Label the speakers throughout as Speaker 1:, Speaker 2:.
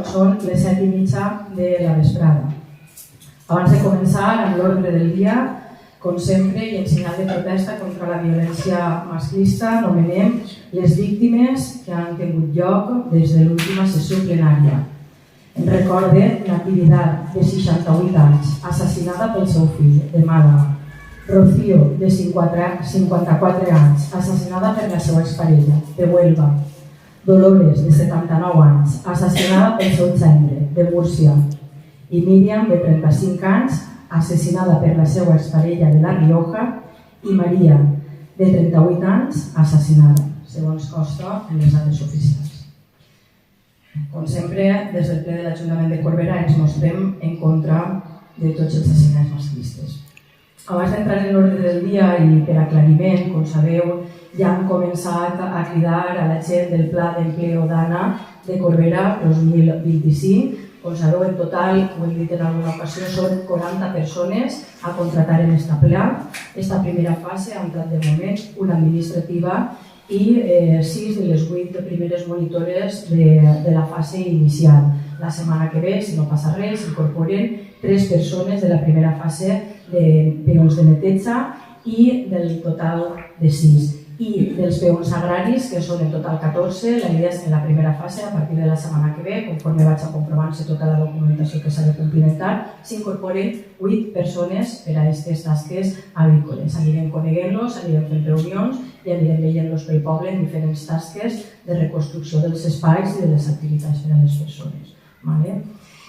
Speaker 1: quan són les 7:30 de la vesprada. Abans de començar amb l'ordre del dia, com sempre, i en senyal de protesta contra la violència masclista, nomenem les víctimes que han tingut lloc des de l'última sessió plenària. En recorde Natividad, de 68 anys, assassinada pel seu fill, de Màlaga. Rocío, de 54 anys, assassinada per la seva exparella, de Huelva. Dolores, de 79 anys, assassinada pel seu gendre, de Múrcia. I Míriam, de 35 anys, assassinada per la seva exparella de La Rioja. I Maria, de 38 anys, assassinada, segons consta en les dades oficials. Com sempre, des del ple de l'Ajuntament de Corbera ens mostrem en contra de tots els assassinats masclistes. Abans d'entrar en l'ordre del dia i per aclariment, com sabeu, ja han començat a cridar a la gent del Pla d'Empleo d'Anna de Corbera 2025. Com sabeu, en total, ho hem dit en alguna ocasió, són 40 persones a contratar en esta pla. Esta primera fase ha entrat de moment una administrativa i 6 de les 8 primeres monitores de la fase inicial. La setmana que ve, si no passa res, s'incorporen 3 persones de la primera fase de peons de neteja i del total de 6. I dels peons agraris, que són en total 14, la idea és que en la primera fase, a partir de la setmana que ve, conforme vaig comprovant-se tota la documentació que s'ha de complementar, s'incorporen 8 persones per a aquestes tasques agrícoles. Anirem coneguent-los, anirem fent reunions i anirem veient-los pel poble en diferents tasques de reconstrucció dels espais i de les activitats per a les persones.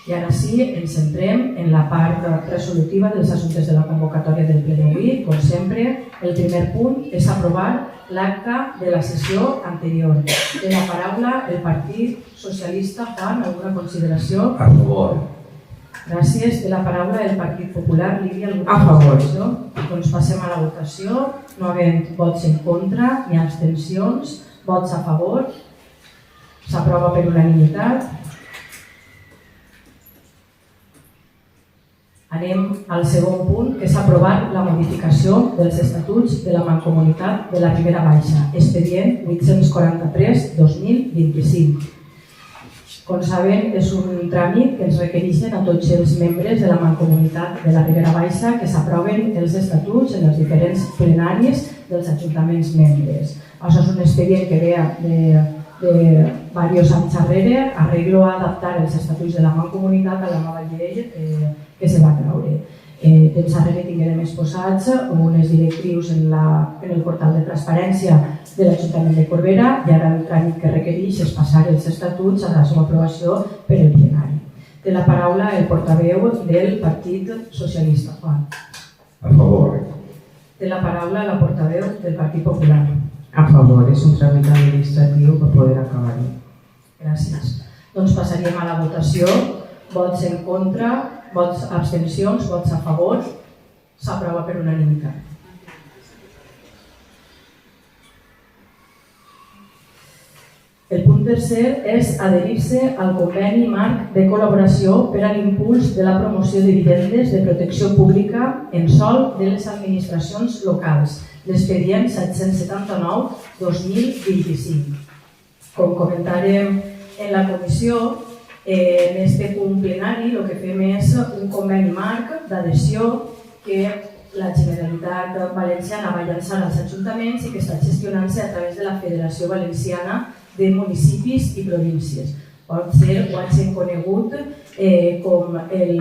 Speaker 1: I ara sí, ens centrem en la part resolutiva dels assumptes de la convocatòria del ple d'avui. Com sempre, el primer punt és aprovar l'acta de la sessió anterior. Té la paraula el Partit Socialista. Juan, alguna consideració?
Speaker 2: A favor.
Speaker 1: Gràcies. Té la paraula el Partit Popular. Lídia, alguna
Speaker 2: a favor.
Speaker 1: Doncs passem a la votació. No havent vots en contra ni abstencions, vots a favor. S'aprova per unanimitat. Anem al segon punt, que és aprovar la modificació dels estatuts de la Mancomunitat de la Ribera Baixa, expedient 843-2025. Com saben, és un tràmit que ens requereixen a tots els membres de la Mancomunitat de la Ribera Baixa que s'aproven els estatuts en els diferents plenaris dels ajuntaments membres. Això és un expedient que ve de diversos anys darrere, arreglo a adaptar els estatuts de la Mancomunitat a la nova llei que se va treure. Temps darrere tinguem exposats unes directrius en el portal de transparència de l'Ajuntament de Corbera i ara el tràmit que requereix és passar els estatuts a la seva aprovació per el plenari. Té la paraula el portaveu del Partit Socialista. Juan.
Speaker 2: A favor.
Speaker 1: Té la paraula la portaveu del Partit Popular.
Speaker 3: A favor, és un tràmit administratiu per poder acabar-ho.
Speaker 1: Gràcies. Doncs passaríem a la votació. Vots en contra, vots abstencions, vots a favor. S'aprova per unanimitat. El punt tercer és adherir-se al conveni marc de col·laboració per a l'impuls de la promoció de vivendes de protecció pública en sòl de les administracions locals, l'expedient 779-2025. Com comentàrem en la comissió, en aquest punt plenari el que fem és un conveni marc d'adhesió que la Generalitat Valenciana va llançar als ajuntaments i que està gestionant-se a través de la Federació Valenciana de Municipis i Províncies. Pot ser o ha ser conegut com el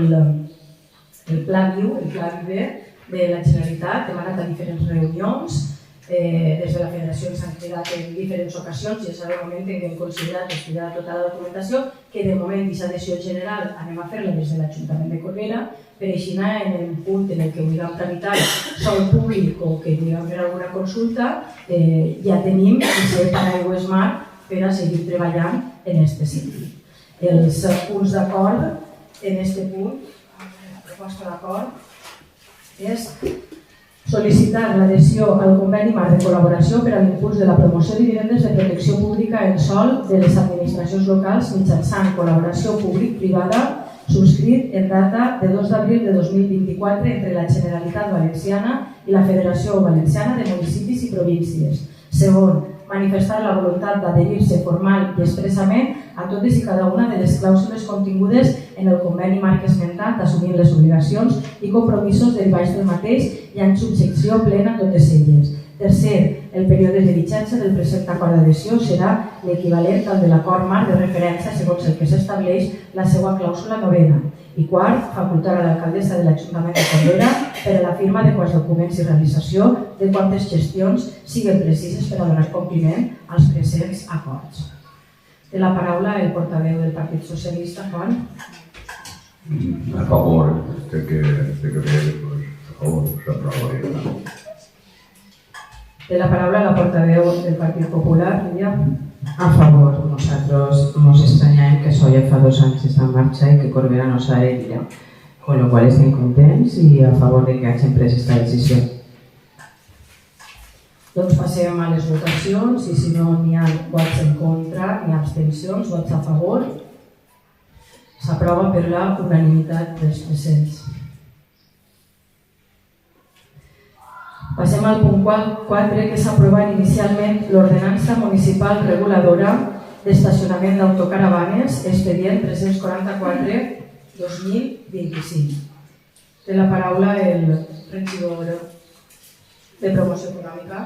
Speaker 1: Pla Viu, el Pla Viver de la Generalitat. Hem anat a diferents reunions, des de la Federació ens han cridat en diferents ocasions i és el moment en què hem considerat estudiar tota la documentació, que de moment aquesta adhesió general anem a fer-la des de l'Ajuntament de Corbera, per així en el punt en què vulguem tramitar sol públic o que vulguem fer alguna consulta, ja tenim aquest paraigua marc per a seguir treballant en aquest sentit. Els punts d'acord en aquest punt, la proposta d'acord, és sol·licitar l'adhesió al conveni marc de col·laboració per a l'impuls de la promoció de vivendes de protecció pública en sòl de les administracions locals mitjançant col·laboració públic-privada subscrit en data de 2 d'abril de 2024 entre la Generalitat Valenciana i la Federació Valenciana de Municipis i Províncies. Segon, manifestar la voluntat d'adherir-se formal i expressament a totes i cada una de les clàusules contingudes en el conveni marc esmentat, assumint les obligacions i compromisos derivats del mateix i en subjecció plena a totes elles. Tercer, el període de vigència del present acord d'adhesió serà l'equivalent al de l'acord marc de referència segons el que s'estableix la seva clàusula novena. I quart, facultar a l'alcaldessa de l'Ajuntament de Corbera per a la firma de quants documents i realització de quantes gestions siguin precises per a donar compliment als presents acords. Té la paraula el portaveu del Partit Socialista, Juan.
Speaker 2: A favor de que a favor s'aprova.
Speaker 1: Té la paraula la portaveu del Partit Popular, Lidia.
Speaker 3: A favor, nosotros nos extraña que Soya fa 2 anys està en marxa i que Corbera no s'ha adherit, con lo cual estem contents i a favor de que hagin pres aquesta decisió.
Speaker 1: Doncs passem a les votacions i si no n'hi ha vots en contra ni abstencions, vots a favor, s'aprova per la unanimitat dels presents. Passem al punt 4, que és aprovar inicialment l'ordenança municipal reguladora d'estacionament d'autocaravanes, expedient 344-2025. Té la paraula el regidor de Promoció Econòmica.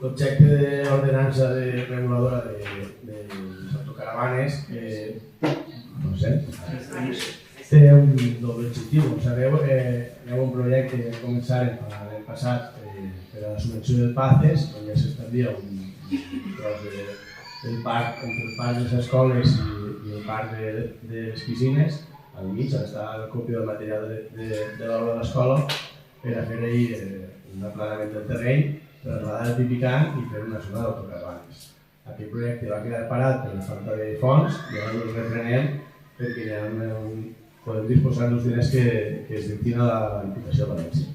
Speaker 4: L'objecte de l'ordenança reguladora de les autocaravanes té un doble objectiu. Com sabeu, hi ha un projecte que començarem l'any passat per a la subvenció del PACES, on ja s'establia un tros del parc entre el parc de les escoles i el parc de les piscines. Al mig on està la còpia del material de l'obra de l'escola per a fer-hi un aplanament del terreny, trasladar el pipicant i fer una zona d'autocaravanes. Aquest projecte va quedar parat per la falta de fons i ara el reprenem perquè podem disposar dels diners que es destina a la Diputació de València.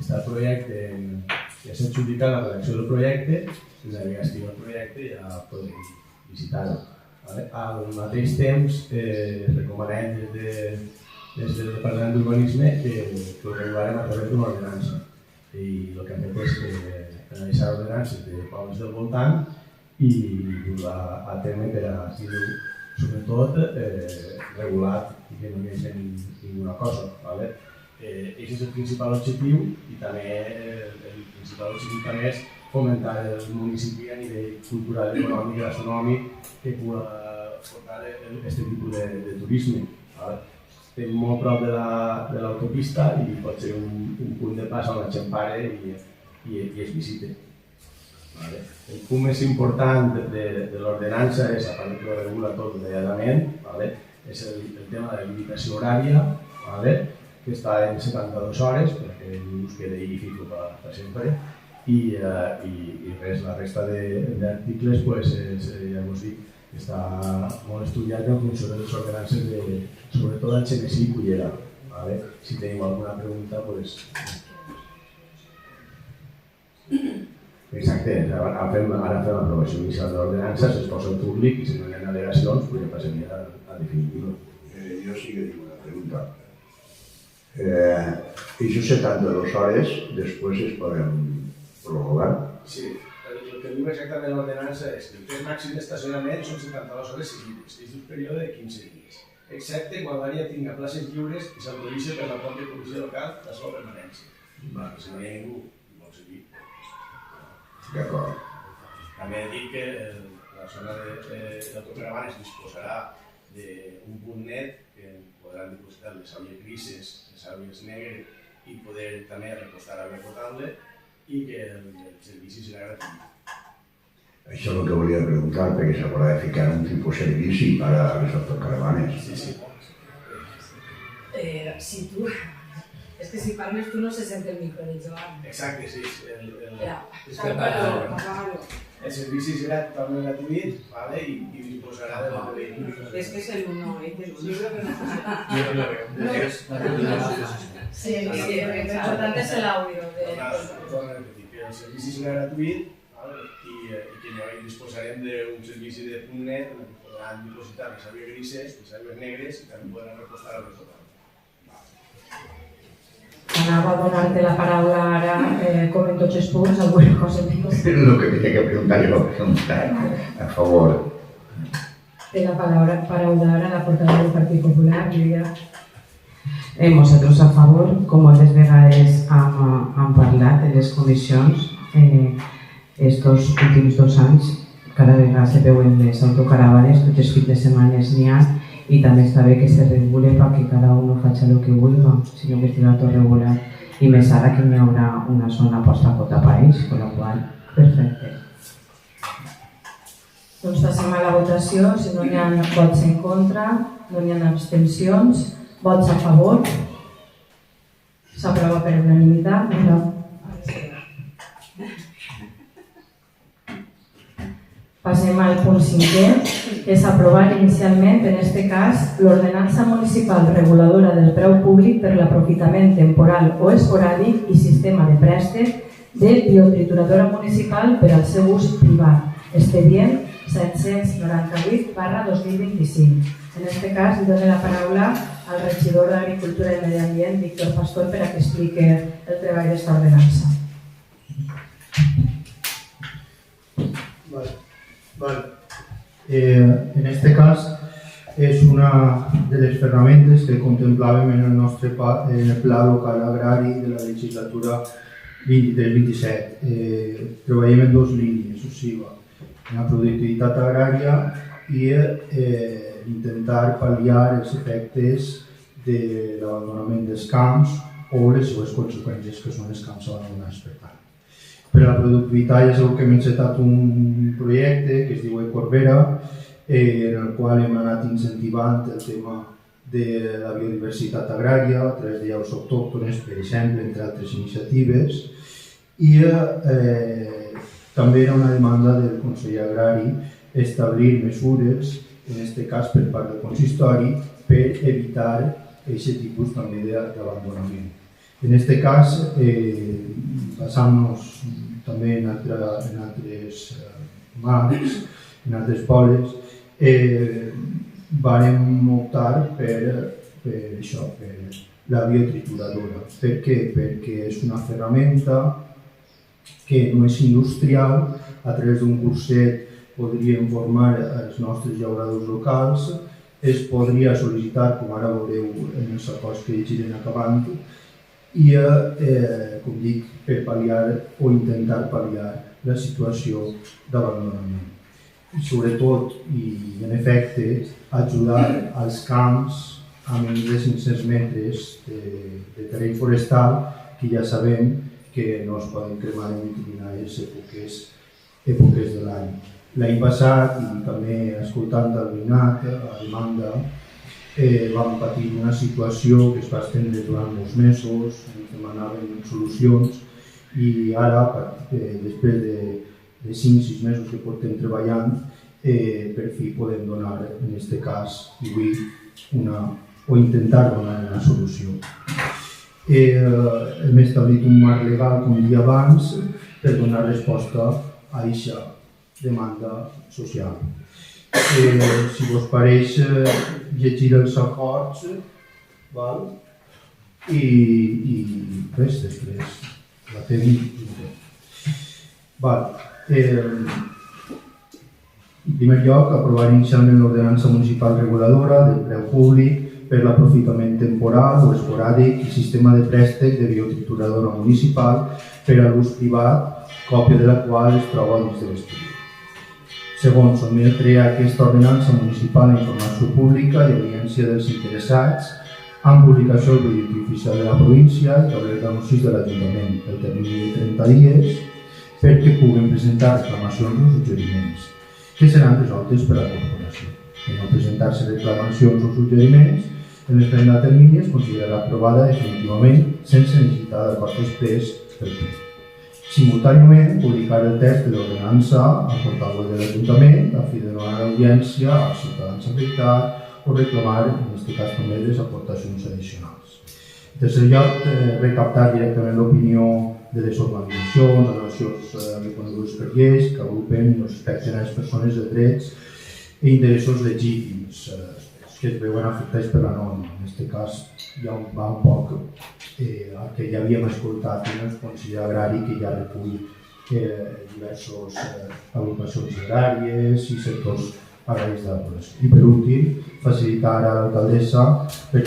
Speaker 4: Està el projecte, ja s'ha adjudicat la redacció del projecte, fins que estigui el projecte ja podem visitar-ho. Al mateix temps, recomanem des del Departament d'Urbanisme que ho regularem a través d'una ordenança. I el que hem fet és analitzar ordenances de pobles del voltant i dur-la a terme per a dir-ho, sobretot, regulat i que no hi hagi ninguna cosa. Aquest és el principal objectiu i també el principal objectiu també és fomentar el municipi a nivell cultural, econòmic i gastronòmic que pugui portar aquest tipus de turisme. Estem molt prop de l'autopista i pot ser un punt de pas on la gent pare i es visite. El punt més important de l'ordenança és, a part que ho regula tot detalladament, és el tema de la limitació horària, que està en 72 hores, perquè ningú es quedi fijo per sempre, i res, la resta d'articles, ja us dic, està molt estudiat en funció de les ordenances, sobretot del Xenesí i Cullera. Si teniu alguna pregunta, doncs... Exacte, ara fem l'aprovació inicial de l'ordenança, es posa en públic i si no hi ha al·legacions, ja passaria a definitiva.
Speaker 2: Jo sí que tinc una pregunta. Aquestes 72 hores després es poden prorrogar?
Speaker 4: Sí, el que diu exactament l'ordenança és que el temps màxim d'estacionament són 72 hores seguides, és un període de 15 dies, excepte quan l'àrea tinga places lliures i s'autoritza per la pròpia policia local la seva permanència. Si no hi ha ningú, vol seguir.
Speaker 2: D'acord.
Speaker 4: També dic que la zona d'autocaravanes disposarà d'un punt net que podran dipositar les àuies grises, les àuies negres i poder també recostar aigua potable i que el servici serà gratuït.
Speaker 2: Això és el que volia preguntar, perquè s'haurà de ficar un tipus de servici per a les autocaravanes.
Speaker 4: Sí.
Speaker 1: Si tu... És que si parles tu no se sent el micro de Joan.
Speaker 4: Exacte, sí. El servici serà totalment gratuït i disposarà de l'autocaravanes.
Speaker 5: És que és el 1, jo crec que no
Speaker 1: Sí, l'important és l'àudio.
Speaker 4: Torno a repetir, que el servici serà gratuït i que disposarem d'un servici de punt net on podran dipositar les àuies grises, les àuies negres i també podran recostar a les total.
Speaker 1: anava a donar-te la paraula ara, com en tots els punts, alguna cosa més.
Speaker 2: Lo que tenía que preguntar yo lo voy a preguntar. A favor.
Speaker 1: Té la paraula ara la portaveu del Partit Popular, Lídia.
Speaker 3: Nosaltres a favor, com moltes vegades hem parlat en les comissions, estos últims 2 anys cada vegada se veuen més autocaravanes, tots els fins de setmana n'hi ha, i també està bé que se regule perquè cada un faci el que vulgui, sinó que estigui tot regulat. I més ara que hi haurà una zona posta a cota país, amb la qual perfecte.
Speaker 1: Doncs passem a la votació, si no hi ha vots en contra, no hi ha abstencions, vots a favor, s'aprova per unanimitat. Passem al punt 5è, que és aprovar inicialment, en aquest cas, l'ordenança municipal reguladora del preu públic per l'aprofitament temporal o esporàdic i sistema de préstec de biotrituradora municipal per al seu ús privat, expedient 798/2025. En aquest cas, li dono la paraula al regidor d'Agricultura i Medi Ambient, Víctor Pastor, per a que expliqui el treball d'esta ordenança.
Speaker 6: En este cas és una de les ferramentes que contemplàvem en el nostre en el Pla Local Agrari de la legislatura 23-27. Treballem en 2 línies, o sigui, en la productivitat agrària i intentar pal·liar els efectes de l'abandonament dels camps o les seves conseqüències, que són els camps abandonats per tant. Per a la productivitat ja sabeu que hem encetat un projecte que es diu Corbera, en el qual hem anat incentivant el tema de la biodiversitat agrària a través de llaus autòctones, per exemple, entre altres iniciatives. I també era una demanda del Consell Agrari establir mesures, en aquest cas per part del consistori, per evitar aquest tipus també d'abandonament. En aquest cas, basant-nos també en altres mars, en altres pobles, vam optar per això, per la biotrituradora. Per què? Perquè és una ferramenta que no és industrial, a través d'un curset podríem formar els nostres llauradors locals, es podria sol·licitar, com ara veureu en els acords que llegirem acabant, i, com dic, per pal·liar o intentar pal·liar la situació d'abandonament. I sobretot, i en efecte, ajudar als camps a menys de 500 metres de terreny forestal, que ja sabem que no es poden cremar en determinades èpoques de l'any. L'any passat, i també escoltant el veïnat, a demanda, vam patir una situació que es va estendre durant molts mesos, ens demanaven solucions i ara, després de 5-6 mesos que portem treballant, per fi podem donar, en aquest cas, o intentar donar una solució. Hem establit un marc legal, com dia abans, per donar resposta a aquesta demanda social. Si vos pareix, llegir els acords i res, després la tenim. En primer lloc, aprovar inicialment l'ordenança municipal reguladora del preu públic per l'aprofitament temporal o esporàdic i sistema de préstec de biotrituradora municipal per a l'ús privat, còpia de la qual es troba dins de l'estudi. Segon, s'hauria de crear aquesta ordenança municipal d'informació pública i audiència dels interessats amb publicació al butlletí oficial de la província i tablet d'anuncis de l'Ajuntament el termini de 30 dies perquè puguen presentar reclamacions o suggeriments que seran resoltes per la corporació. En no presentar-se reclamacions o suggeriments, en l'esperit termini es considerarà aprovada definitivament sense necessitat d'acord exprés pel ple. Simultàniament, publicar el text de l'ordenança al portal web de l'Ajuntament a fi de donar audiència als ciutadans afectats o reclamar, en aquest cas també, les aportacions addicionals. En tercer lloc, recaptar directament l'opinió de les organitzacions, associacions reconegudes per lleis que agrupen i respecten a les persones de drets i interessos legítims, que es veuen afectats per la norma. En aquest cas ja va un poc el que ja havíem escoltat en el Consell Agrari, que ja recull diversos agrupacions agràries i sectors agraris de la població. I per últim, facilitar a l'alcaldessa per a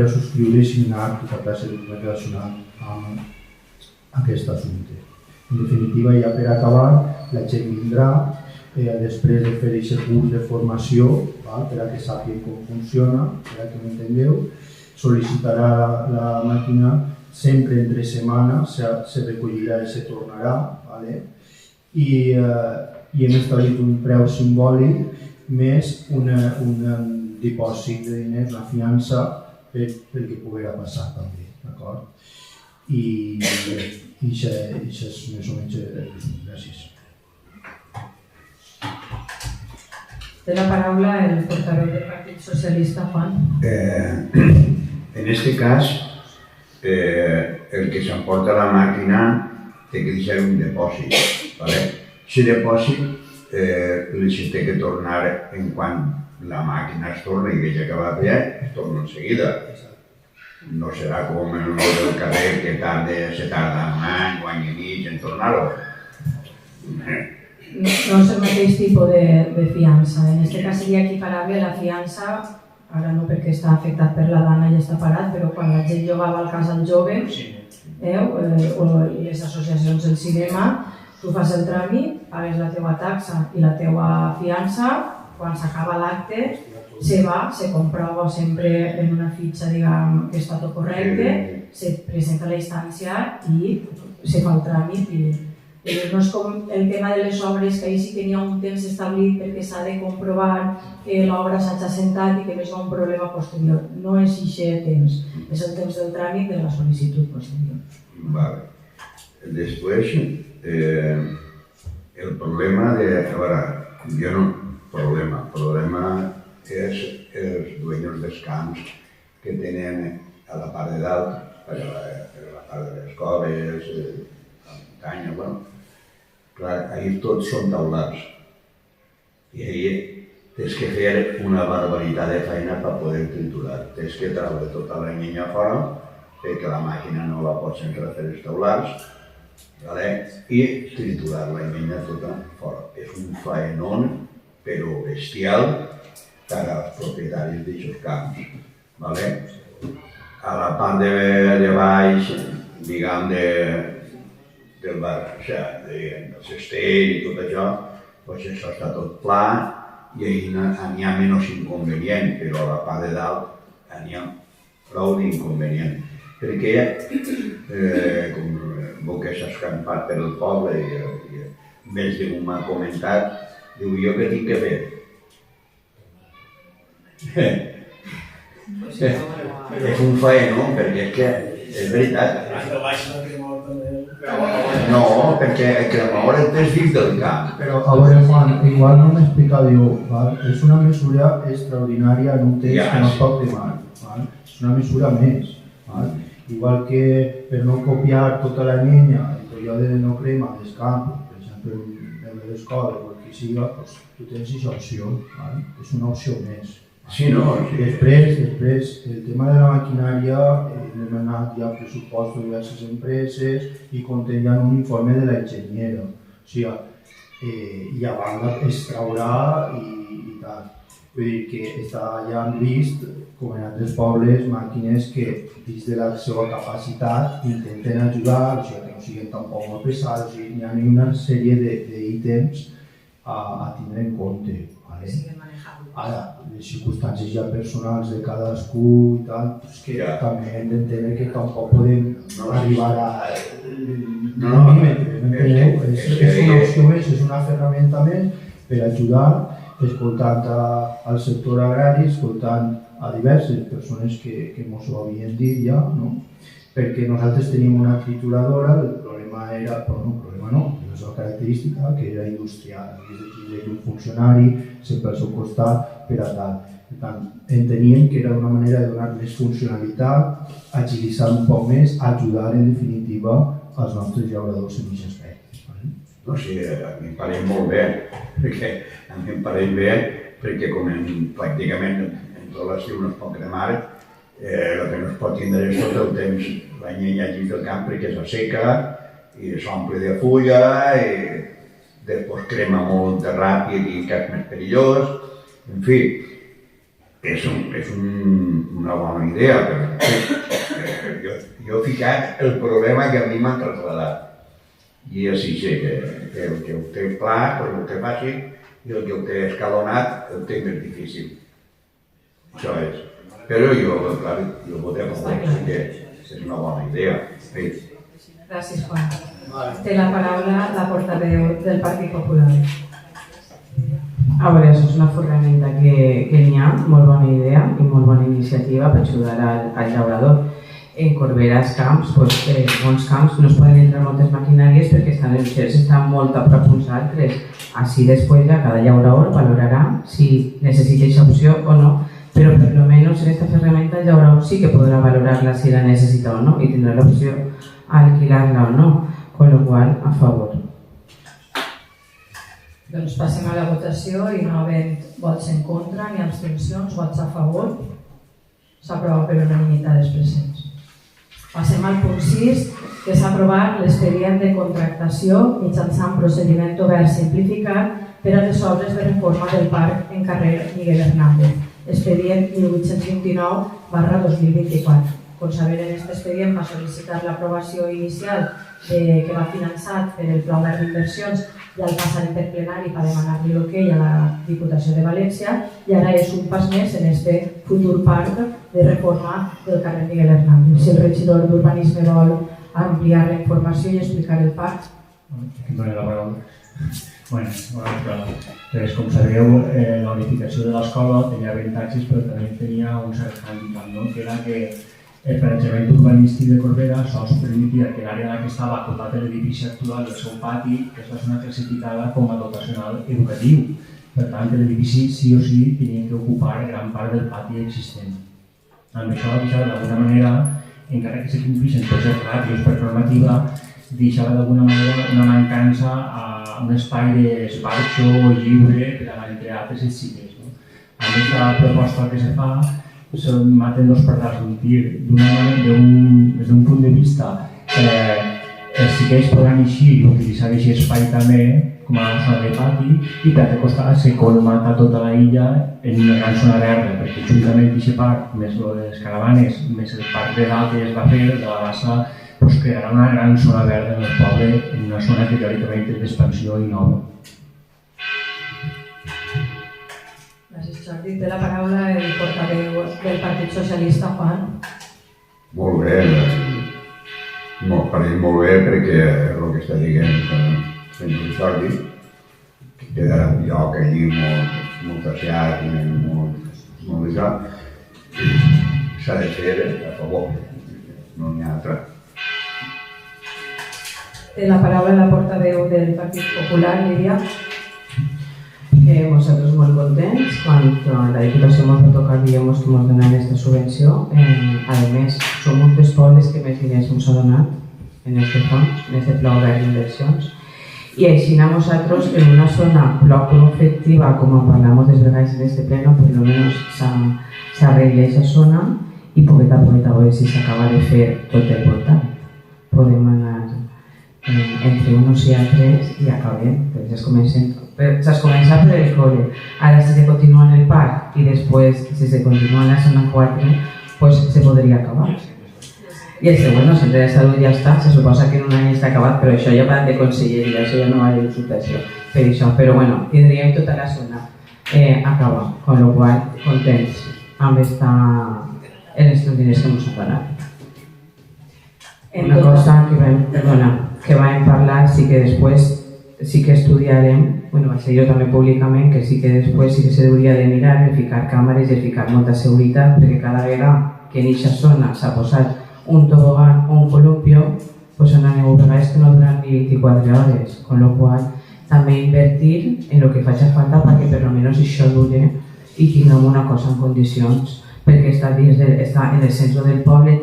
Speaker 6: subscriure i signar tota classe de document relacionat amb aquest assumpte. En definitiva, ja per acabar, la gent vindrà després de fer aquest curs de formació, per a que sàpiga com funciona, per a que m'entengueu, sol·licitarà la màquina sempre entre setmana, se recollirà i se tornarà, i hem establit un preu simbòlic més un dipòsit de diners, una fiança per que poguera passar també, d'acord? I això és més o menys el resum. Gràcies.
Speaker 1: Té la paraula el portaveu del Partit Socialista, Juan.
Speaker 2: En este cas, el que s'emporta la màquina té que deixar un depòsit. Aquest depòsit li té que tornar en quan la màquina es torna i veja que va bé, es torna en seguida. No serà com en el carrer que se tarda un any i mig en tornar-ho.
Speaker 1: No és el mateix tipus de fiança. En aquest cas seria equiparable a la fiança, ara no perquè està afectat per la dana i està parat, però quan la gent jugava al cas al jove o les associacions del cinema, tu fas el tràmit, pagues la teva taxa i la teva fiança, quan s'acaba l'acte se comprova sempre en una fitxa que està tot correcte, se presenta la instància i se fa el tràmit. No és com el tema de les obres, que ahir sí que n'hi ha un temps establit perquè s'ha de comprovar que l'obra s'ha assentat i que no hi ha un problema posterior. No és aquest temps, és el temps del tràmit de la sol·licitud posterior.
Speaker 2: Vale. Després, el problema de... A veure, jo no... Problema és els dueños dels camps que tenen a la part de dalt, a la part de les coves, la muntanya, bueno... Clar, ahir tots són taulars i ahir tens que fer una barbaritat de feina per poder triturar. Tens que treure tota la llenya fora perquè la màquina no la pots enrefer els taulars i triturar la llenya tota fora. És un faenón, però bestial, per als propietaris d'aquests camps. A la part de baix, diguem, del bar, del cistell i tot això, doncs això està tot pla i ahir n'hi ha menys inconvenient, però a la part de dalt n'hi ha prou d'inconvenient. Perquè, com veu que s'ha escampat per el poble i més d'un m'ha comentat, diu, jo què tinc que fer? És un faenó, perquè és que és veritat. No, perquè el cremador és dins del camp.
Speaker 6: Però, a veure, Juan, igual no m'explica, diu, és una mesura extraordinària en un temps que no es pot demar. És una mesura més. Igual que per no copiar tota la llenya, el període de no crema dels camps, per exemple, el de l'escola o el que siga, tu tens aquesta opció. És una opció més.
Speaker 2: Sí, no?
Speaker 6: Després, el tema de la maquinària, hem anat ja a pressupost de diverses empreses i contenen un informe de la enginyera. O sigui, i a banda es traurà i tal. Vull dir que ja han vist, com en altres pobles, màquines que dins de la seva capacitat intenten ajudar, o sigui, que no siguin tampoc molt pesades, o sigui, hi ha una sèrie d'ítems a tindre en compte. Ara, les circumstàncies ja personals de cadascú i tal, és que també hem d'entendre que tampoc podem arribar a milímetres, m'enteneu? És una opció més, és una ferramenta més per ajudar, escoltant al sector agrari, escoltant a diverses persones que ens ho havien dit ja, perquè nosaltres tenim una trituradora, el problema era, problema no, és la característica, que era industrial, és un funcionari, sempre al seu costat, per a tal. Per tant, enteníem que era una manera de donar més funcionalitat, agilitzar un poc més, ajudar en definitiva als nostres llauradors en aquest aspecte.
Speaker 2: No, sí, a mi em pareix molt bé, perquè com pràcticament l'estiu no es pot cremar, el que no es pot tindre és tot el temps la llenya allí del camp perquè és seca i s'omple de fulla i després crema molt de ràpid i que és més perillós. En fi, és una bona idea, però jo he ficat el problema que a mi m'han traslladat. I així sé que el que ho té pla, doncs ho té fàcil, i el que ho té escalonat el té més difícil. Això és. Però jo votaré a favor, que és una bona idea.
Speaker 1: Gràcies, Juan. Té la paraula la portaveu del Partit Popular.
Speaker 3: A veure, això és una ferramenta que n'hi ha, molt bona idea i molt bona iniciativa per ajudar al llaurador. En Corbera, els camps, bons camps, no es poden entrar moltes maquinàries perquè els cels estan molt a prop uns altres. Així després ja cada llaurador valorarà si necessita aquesta opció o no, però per lo menos en esta ferramenta el llaurador sí que podrà valorar-la si la necessita o no i tindrà l'opció a alquilar-la o no, con lo qual, a favor.
Speaker 1: Doncs passem a la votació i no havent vots en contra ni abstencions, vots a favor, s'aprova per unanimitat dels presents. Passem al punt 6, que és aprovar l'expedient de contractació mitjançant procediment obert simplificat per a les obres de reforma del parc en carrer Miguel Hernández, expedient 1829/2024. Com sabeu, en aquest expedient va sol·licitar l'aprovació inicial que va finançat per el Pla Obert d'Inversions i al passar per plenari per demanar-li l'okey a la Diputació de València i ara és un pas més en aquest futur parc de reforma del carrer Miguel Hernández. Si el regidor d'Urbanisme vol ampliar la informació i explicar el parc.
Speaker 7: Com sabeu, la unificació de l'escola tenia avantatges però també tenia un cert hàndicap, que era que el planejament urbanístic de Corbera sols permetia que l'àrea en la que estava acotat l'edifici actual del seu pati és la zona classificada com a dotacional educatiu. Per tant, l'edifici sí o sí tenia que ocupar gran part del pati existent. Amb això, d'alguna manera, encara que se complissin tots els ràtios per normativa, deixava d'alguna manera una mancança a un espai d'esbarxo lliure per a entre altres i xiques. Amb aquesta proposta que se fa, se maten dos pardals d'un tir. D'una manera, des d'un punt de vista, els xiquets podran eixir i utilitzar aquest espai també com a zona de pati i per altre costat se colmata tota la illa en una gran zona verda, perquè juntament d'aquest parc, més les caravanes, més el parc de dalt que es va fer, de la bassa, crearà una gran zona verda en el poble, en una zona que teòricament és d'expansió i nova.
Speaker 1: Gràcies, Jordi. Té la paraula el portaveu del Partit Socialista, Juan.
Speaker 2: Molt bé, pareix molt bé perquè el que està dient el Jordi, que quedarà un lloc allí molt assiat i molt d'això, s'ha de fer a favor, no n'hi ha altra.
Speaker 1: Té la paraula la portaveu del Partit Popular, Lídia.
Speaker 3: Nosaltres molt contents quan la Diputació ens va tocar diguem-nos que ens donen aquesta subvenció. A més, som un dels pobles que més diners ens ha donat en aquest fons, en aquest Pla Obert d'Inversions. I així nosaltres, en una zona prou conflictiva, com parlàvem des vegades en aquest pleno, per almenys s'arregla aquesta zona i poqueta a poqueta a veure si s'acaba de fer tot el voltant. Podem anar entre uns i altres i acabem, perquè s'es comença per el col·le. Ara si se continua en el parc i després si se continua en la zona 4, pues se podria acabar. I el següent, el centre de salut ja està, se suposa que en un any està acabat, però això ja va de conselleria, això ja no va de consultació per això, però bueno, tindríem tota la zona acaba, con lo qual contents amb en estos diners que ens han donat. Una cosa que vam parlar, sí que després sí que estudiarem, bueno, vaig dir jo també públicament, que sí que després sí que se hauria de mirar, de ficar càmeres, de ficar molta seguretat, perquè cada vegada que en aquesta zona s'ha posat un tobogán o un columpio, pues son vegades que no duran ni 24 hores, con lo qual també invertir en lo que faci falta perquè per almenys això dure i tinguem una cosa en condicions, perquè està en el centre del poble,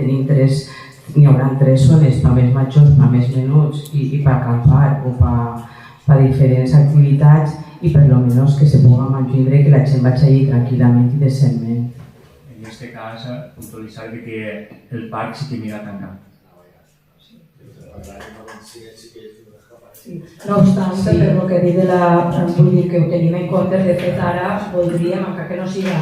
Speaker 3: n'hi haurà 3 zones per més majors, per més menuts i per acampar o per diferents activitats i per almenys que se pugui mantindre que la gent vagi allí tranquil·lament i decentment.
Speaker 7: aquest cas puntualitzar que el parc sí que mira tancat.
Speaker 1: No obstant, per el que he dit, vull dir que ho tenim en compte, de fet ara voldríem, encara que no siga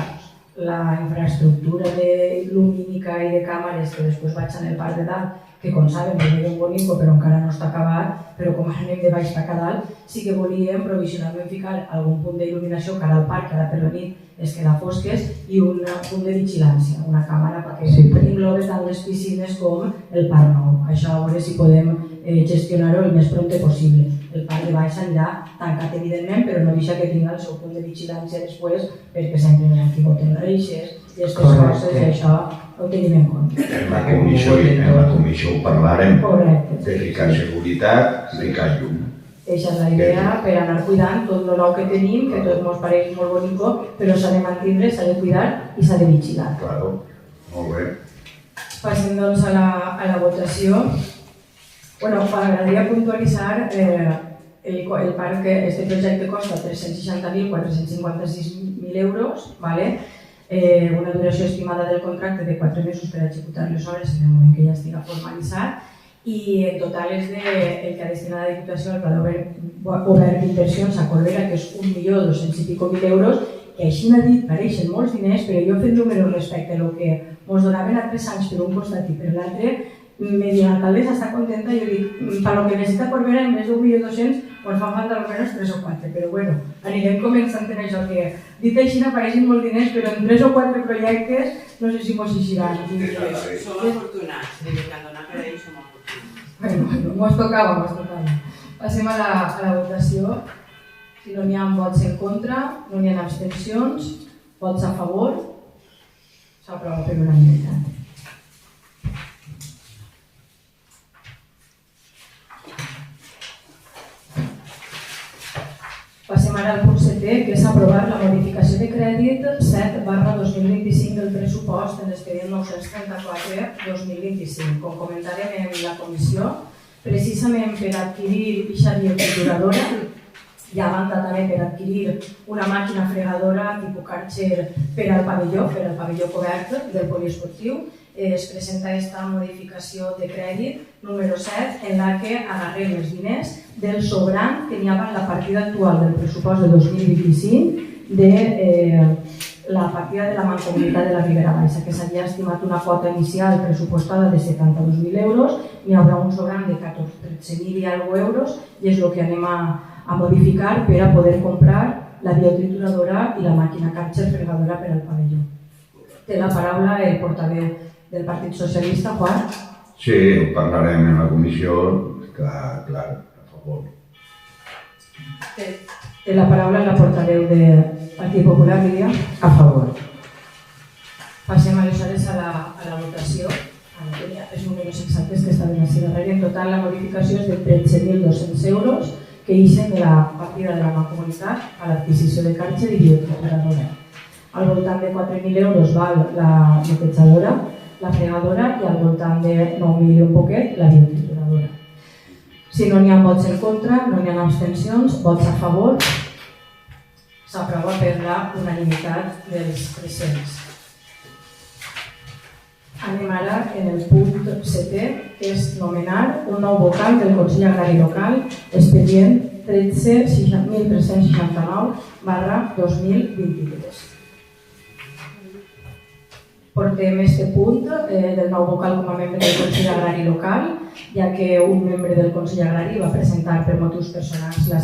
Speaker 1: la infraestructura de lumínica i de càmeres que després vaig en el parc de dalt, que com saben és ben bonic però encara no està acabat, però com ara anem de baix cap a dalt, sí que volíem provisionalment ficar algun punt d'il·luminació cara al parc, que ara per la nit es queda fosques, i un punt de vigilància, una càmera perquè englobi tant les piscines com el parc nou. Això a veure si podem gestionar-ho el més prompte possible. El parc de baix anirà tancat evidentment, però no deixa que tingui el seu punt de vigilància després, perquè sempre hi ha qui boten reixes i aquestes coses, i això ho tenim en compte.
Speaker 2: En la comissió ho parlarem de ficar seguretat i ficar llum.
Speaker 1: Aquesta és la idea, per anar cuidant tot el nou que tenim, que tot ens pareix molt bonico, però s'ha de mantenir, s'ha de cuidar i s'ha de vigilar.
Speaker 2: Claro, molt bé.
Speaker 1: Passem doncs a la votació. Bueno, m'agradaria puntualitzar el parc, este projecte costa 360.456.000 euros, una duració estimada del contracte de 4 mesos per executar les obres en el moment que ja estigui formalitzat, i en total és el que ha destinat la Diputació al Pla Obert d'Inversions a Corbera, que és 1.200.000 euros, que així m'ha dit, pareixen molts diners, però jo he fet números respecte al que ens donaven a 3 anys per un costat i per l'altre. L'alcaldessa està contenta, jo dic, per lo que necessita Corbera, en més d'1.200.000, ens fan falta almenys 3 o 4, però bueno, anirem començant en això, que dit així n'apareixen molts diners, però en 3 o 4 projectes no sé si mos eixiran.
Speaker 5: Som afortunats, de que donar per ells som afortunats.
Speaker 1: Bueno, mos tocava. Passem a la votació. Si no n'hi ha vots en contra, no n'hi ha abstencions, vots a favor, s'aprova per unanimitat. Passem ara al punt 7è, que és aprovar la modificació de crèdit 7/2025 del pressupost en l'expedient 934-2025. Com comentarem en la comissió, precisament per adquirir aquesta biotrituradora i a banda també per adquirir una màquina fregadora tipus Karcher per al pavelló cobert del poliesportiu, es presenta aquesta modificació de crèdit número 7 en la que agarrem els diners del sobrant que n'hi ha en la partida actual del pressupost de 2025 de la partida de la Mancomunitat de la Ribera Baixa, que s'havia estimat una quota inicial pressupostada de 72.000 euros, n'hi haurà un sobrant de 13.000 i alguna euros, i és el que anem a modificar per a poder comprar la biotrituradora i la màquina Karcher fregadora per al pavelló. Té la paraula el portaveu del Partit Socialista, Juan.
Speaker 2: Sí, ho parlarem en la comissió, clar, a favor.
Speaker 1: Té la paraula la portaveu del Partit Popular, Lídia.
Speaker 3: A favor.
Speaker 1: Passem aleshores a la votació. Els números exactes que estaven així darrere. En total la modificació és de 13.200 euros que ixen de la partida de la Mancomunitat a l'adquisició de Karcher i biotrituradora. Al voltant de 4.000 euros val la netejadora, la fregadora, i al voltant de 9.000 i un poquet la biotrituradora. Si no n'hi ha vots en contra, no n'hi ha abstencions, vots a favor, s'aprova per la unanimitat dels presents. Anem ara en el punt 7è, que és nomenar un nou vocal del Consell Agrari Local, expedient 13.1369/2023. Portem este punt del nou vocal com a membre del Consell Agrari Local, ja que un membre del Consell Agrari va presentar per motius personals la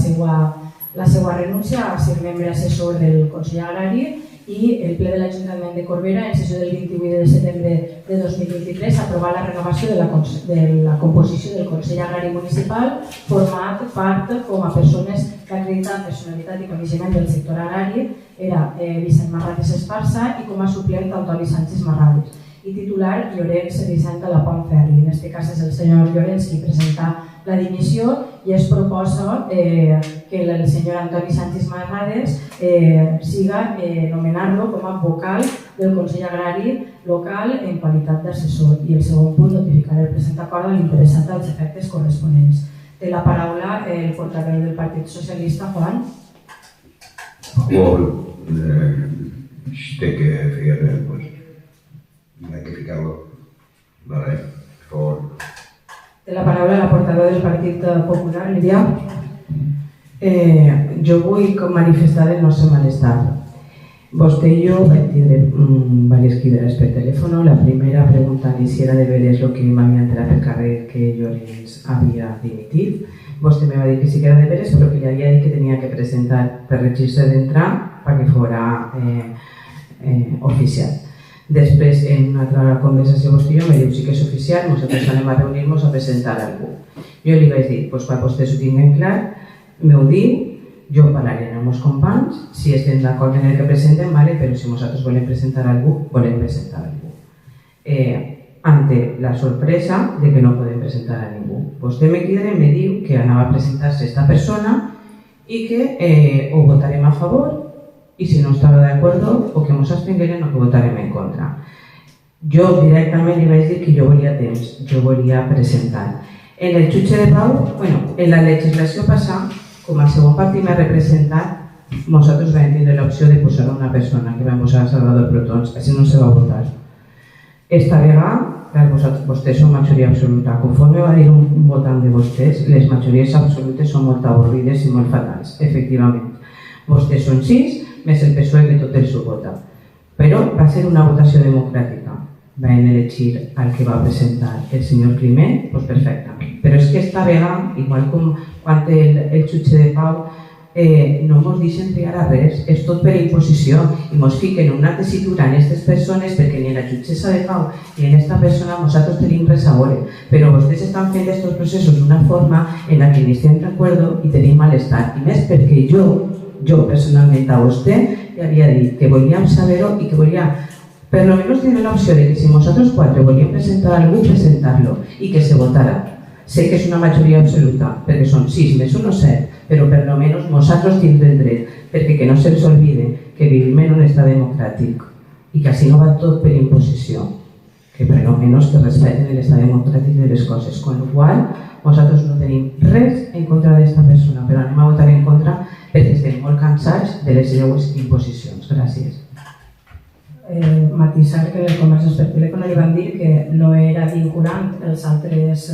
Speaker 1: seva renúncia a ser membre assessor del Consell Agrari, i el ple de l'Ajuntament de Corbera, en sessió del 28 de setembre de 2023, aprovar la renovació de la composició del Consell Agrari Municipal, format part com a persones que acrediten personalitat i coneixement del sector agrari, era Vicent Marrades Esparza, i com a suplent Antoni Sánchez Marrades, i titular Llorenç Vicent de la Pont Ferri. En aquest cas és el senyor Llorenç qui presenta la dimissió i es proposa que el senyor Antoni Sánchez Marrades siga nomenar-lo com a vocal del Consell Agrari Local en qualitat d'assessor. I el segon punt, notificar el present acord a l'interessat als efectes corresponents. Té la paraula el portaveu del Partit Socialista, Juan.
Speaker 2: Té que fer Hay que ficarlo. Vale, por favor.
Speaker 1: Té la paraula la portaveu del Partit Popular, Lídia.
Speaker 3: Jo vull manifestar el nostre malestar. Vostè i jo vam tindre diverses crides per telèfon. La primera preguntant si era de veres el que m'havia entrat pel carrer que Llorenç havia dimitit. Vostè me va dir que sí que era de veres, però que li havia dit que tenia que presentar per registre d'entrar perquè fora oficial. Després, en una altra conversació vostè i jo, me diu sí que és oficial, nosaltres anem a reunir-nos a presentar algú. Jo li vaig dir, quan vostès ho tinguin clar, m'ho diu, jo parlaré amb els companys, si estem d'acord en el que presenten, vale, però si nosaltres volem presentar algú, volem presentar algú. Ante la sorpresa de que no podem presentar a ningú. Vostè me crida i me diu que anava a presentar-se esta persona i que o votarem a favor i si no estava d'acord o que ens abstengueren o que votarem en contra. Jo directament li vaig dir que jo volia temps, jo volia presentar. En el jutge de pau, en la legislació passada, com a segon partit m'ha representat, nosaltres vam tindre l'opció de posar una persona que vam posar a Salvador Protons, així no se va votar. Esta vegada, vostès són majoria absoluta. Conforme va dir un votant de vostès, les majories absolutes són molt avorrides i molt fatals, efectivament. Vostès són 6, més el PSOE que tot el seu vota. Però va ser una votació democràtica. Vam elegir el que va presentar el senyor Climent, doncs perfectament. Però és que esta vegada, igual com quan el jutge de pau, no ens deixen triar a res, és tot per imposició i ens fiquen una tessitura en aquestes persones perquè ni en la jutgessa de pau ni en aquesta persona nosaltres tenim res a veure, però vostès estan fent aquests processos d'una forma en la que ni estem d'acord i tenim malestar, i més perquè jo personalment a vostè li havia dit que volíem saber-ho i que volia per almenys tenir l'opció de que si nosaltres 4 volíem presentar algú, presentar-lo i que se votara. Sé que és una majoria absoluta, perquè són 6 més 1, 7, però per almenys nosaltres tindrem el dret, perquè que no se'ns oblide que vivim en un estat democràtic i que així no va tot per imposició, que per almenys que respecten l'estat democràtic de les coses, con la qual nosaltres no tenim res en contra d'aquesta persona, però anem a votar en contra perquè estem molt cansats de les seues imposicions. Gràcies.
Speaker 1: Matisar que en les converses per telèfon li van dir que no era vinculant els altres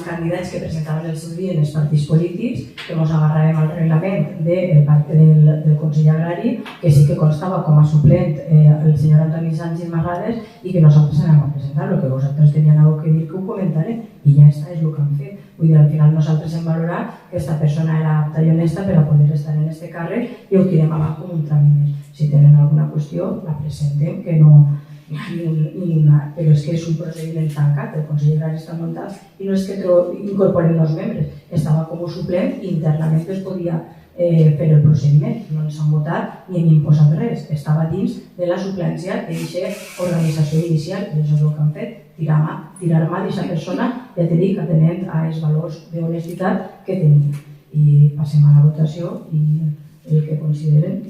Speaker 1: candidats que presentaven el seu dia en els partits polítics, que ens agarràvem al reglament del Consell Agrari, que sí que constava com a suplent el senyor Antoni Sánchez Marrades i que nosaltres anàvem a presentar. El que vosaltres tenien alguna cosa que dir que ho comentarem i ja està, és el que han fet. Vull dir, al final nosaltres hem valorat que aquesta persona era apta i honesta per a poder estar en aquest càrrec i ho tirem avant com un tràmit. Si tenen alguna qüestió, la presentem, que no... però és que és un procediment tancat, el Consell Agrari està muntat i no és que incorporem 2 membres, estava com a suplent i internament es podia fer el procediment, no ens han votat ni hem imposat res, estava dins de la suplència d'aquesta organització inicial i això és el que han fet, tirar mà d'aquesta persona, ja t'he dit, atenent a els valors d'honestitat que tenia. I passem a la votació i el que consideren.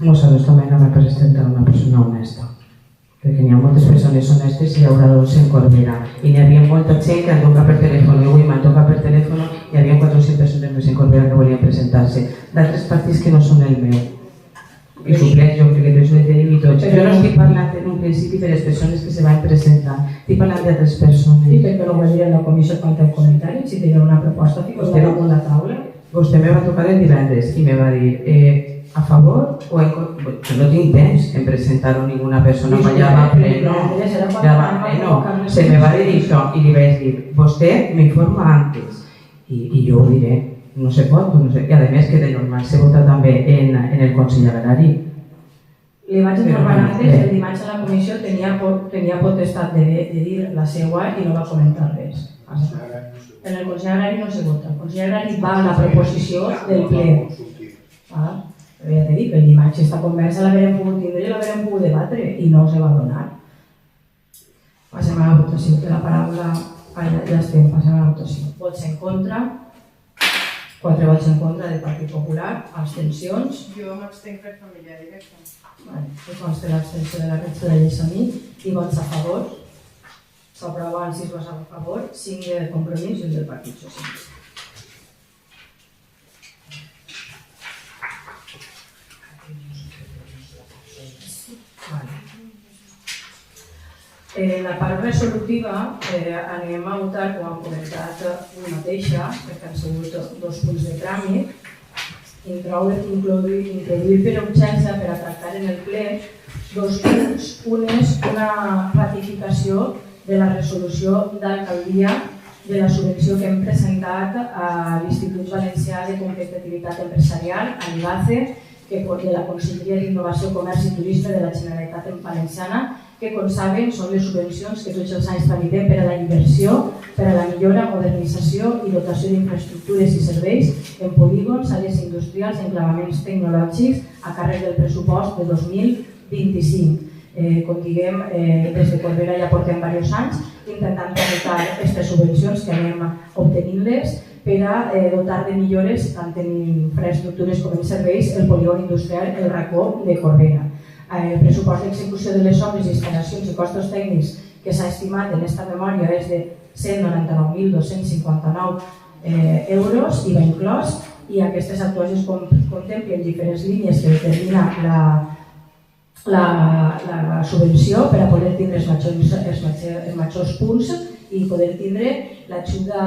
Speaker 3: Nosaltres també anem a presentar una persona honesta, perquè n'hi ha moltes persones honestes i llauradors en Corbera i n'hi havia molta gent que han tocat per telèfon i avui m'han tocat per telèfon i hi havia 400 persones més en Corbera que volien presentar-se d'altres partits que no són el meu i suplents, jo crec que tots les tenim i tots. Jo no estic parlant en un principi de les persones que se van presentar, estic parlant d'altres persones.
Speaker 1: I per què no ho va dir en la comissió quan té el comentari? Si tenia una proposta, fico-la damunt la taula.
Speaker 3: Vostè me va tocar el divendres i me va dir a favor o en contra. Jo no tinc temps en presentar-ho ninguna persona quan ja va pleno. Se me va dir això i li vaig dir, vostè m'informa antes i jo ho diré, no se pot, i a més que de normal se vota també en el Consell Agrari.
Speaker 1: Li vaig informar antes, el dimarts a la comissió tenia potestat de dir la seva i no va comentar res. En el Consell Agrari no se vota, el Consell Agrari va a la proposició del ple. Però ja t'he dit que el dimarts aquesta conversa l'haurem pogut tindre i l'haurem pogut debatre i no se va donar. Passem a la votació, que la paraula... Ja estem, passem a la votació. Vots en contra, 4 vots en contra del Partit Popular, abstencions.
Speaker 5: Jo m'abstenc per família directa.
Speaker 1: Us consta l'abstenció de la resta de Llessamí i vots a favor. S'aproven 6 vots a favor, 5 del Compromís i 1 del Partit Socialista. Vale. La part resolutiva anem a votar, com hem comentat, una mateixa, perquè han sigut 2 punts de tràmit, introduir per urgència per a tractar en el ple 2 punts. Un és una ratificació de la resolució d'alcaldia de la subvenció que hem presentat a l'Institut Valencià de Competitivitat Empresarial, a l'IBACE, de la Conselleria d'Innovació, Comerç i Turisme de la Generalitat Valenciana, que, com saben, són les subvencions que tots els anys tramitem per a la inversió, per a la millora, modernització i dotació d'infraestructures i serveis en polígons, àrees industrials i enclavaments tecnològics a càrrec del pressupost de 2025. Com diguem, des de Corbera ja portem diversos anys intentant tramitar aquestes subvencions que anem obtenint-les per a dotar de millores tant en infraestructures com en serveis el polígon industrial El Racó de Corbera. El pressupost d'execució de les obres, instal·lacions i costos tècnics que s'ha estimat en aquesta memòria és de 199.259 euros, IVA inclòs, i aquestes actuacions contemplen diferents línies que determina la subvenció per a poder tindre els majors punts i poder tindre l'ajuda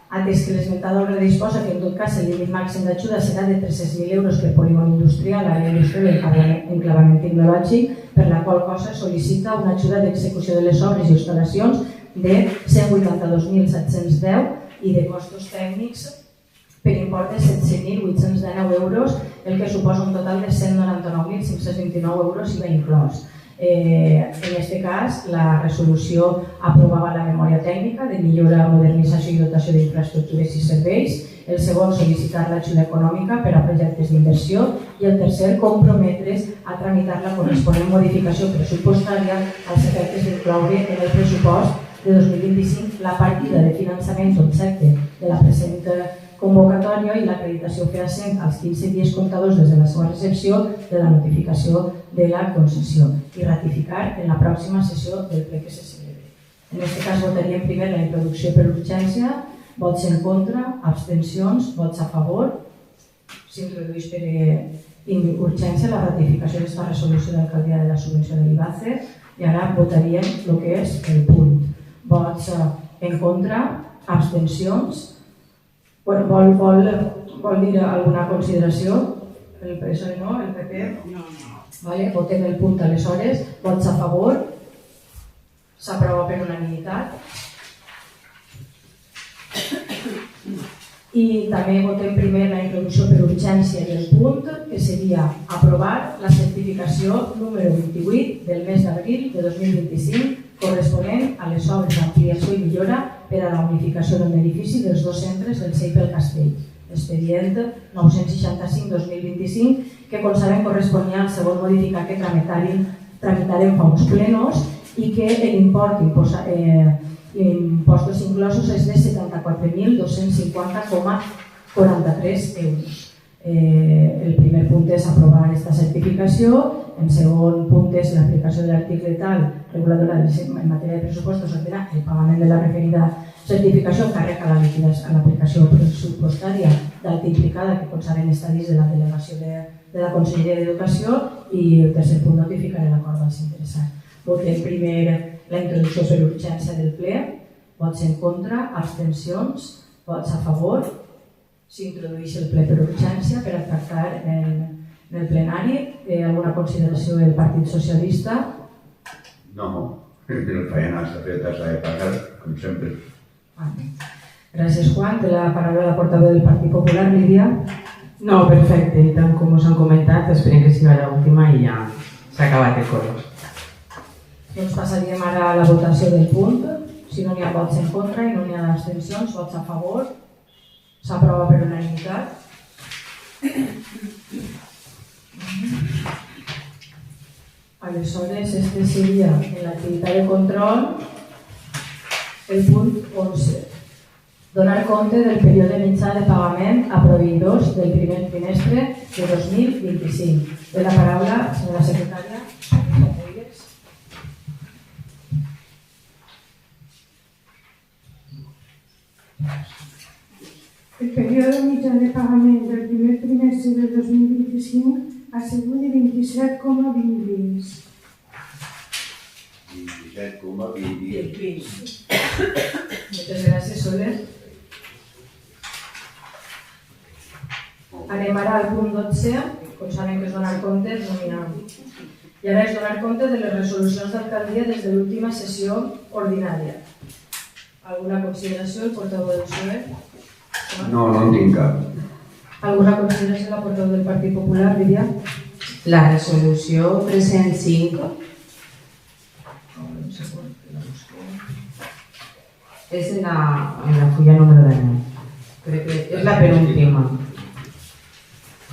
Speaker 1: atès que l'esmentada obra disposa que en tot cas el límit màxim d'ajuda serà de 300.000 euros per polígon industrial, àrea industrial i enclavament tecnològic, per la qual cosa sol·licita una ajuda d'execució de les obres i instal·lacions de 182.710 i de costos tècnics per import de 17.819 euros, el que suposa un total de 199.529 euros IVA inclòs. En aquest cas, la resolució aprovava la memòria tècnica de millora, modernització i dotació d'infraestructures i serveis. El segon, sol·licitar l'ajuda econòmica per a projectes d'inversió. I el tercer, comprometre's a tramitar la corresponent modificació pressupostària als efectes d'incloure en el pressupost de 2025 la partida de finançament objecte de la present convocatòria i l'acreditació fehaent als 15 dies comptadors des de la seva recepció de la notificació de la concessió i ratificar en la pròxima sessió del ple que se celebri. En aquest cas votaríem primer la introducció per urgència, vots en contra, abstencions, vots a favor. S'introdueix per urgència la ratificació d'aquesta resolució d'alcaldia de la subvenció de l'IBACE i ara votaríem el que és el punt. Vots en contra, abstencions. Vol dir alguna consideració? El PSOE no? El PP?
Speaker 5: No.
Speaker 1: Votem el punt aleshores. Vots a favor? S'aprova per unanimitat. I també votem primer la introducció per urgència del punt, que seria aprovar la certificació número 28 del mes d'abril de 2025 corresponent a les obres d'ampliació i millora per a la unificació del edifici dels 2 centres del CEIP El Castell, expedient 965-2025, que com sabem corresponia al segon modificat que tramitarem fa uns plenos i que l'import impostos inclosos és de 74.250,43 euros. El primer punt és aprovar aquesta certificació, en segon punt és l'aplicació de l'article tal reguladora en matèria de pressupostos ordena el pagament de la referida certificació càrrec a l'aplicació pressupostària d'alta implicada que com saben està dins de la delegació de la Conselleria d'Educació i el tercer punt notificar l'acord dels interessats. Votem primer la introducció per urgència del ple, vots en contra, abstencions, vots a favor. S'introdueix el ple per urgència per a tractar en el plenari. Alguna consideració del Partit Socialista?
Speaker 2: No, el faena està feta, s'ha de pagar, com sempre.
Speaker 1: Gràcies, Juan. Té la paraula la portaveu del Partit Popular, Lídia.
Speaker 3: No, perfecte. I tant com us han comentat, esperem que sigui l'última i ja s'ha acabat el coro.
Speaker 1: Doncs passaríem ara a la votació del punt. Si no n'hi ha vots en contra i no n'hi ha abstencions, vots a favor. S'aprova per unanimitat. Aleshores, este seria en l'activitat de control el punt 11. Donar compte del període mitjà de pagament a proveïdors del primer trimestre de 2025. Té la paraula, senyora secretària.
Speaker 8: El període mitjà de pagament del primer trimestre del 2025 ha sigut de 27,20 dies.
Speaker 2: 27,20.
Speaker 1: Moltes gràcies, Soler. Anem ara al punt 12, com sabem que és donar comptes, no n'hi ha. I ara és donar compte de les resolucions d'alcaldia des de l'última sessió ordinària. Alguna consideració, el portaveu del PSOE?
Speaker 2: No, no en tinc cap.
Speaker 1: Alguna consideració, la portaveu del Partit Popular, Lídia?
Speaker 3: La resolució 305 és en la fulla número 10. Crec que és la penúltima.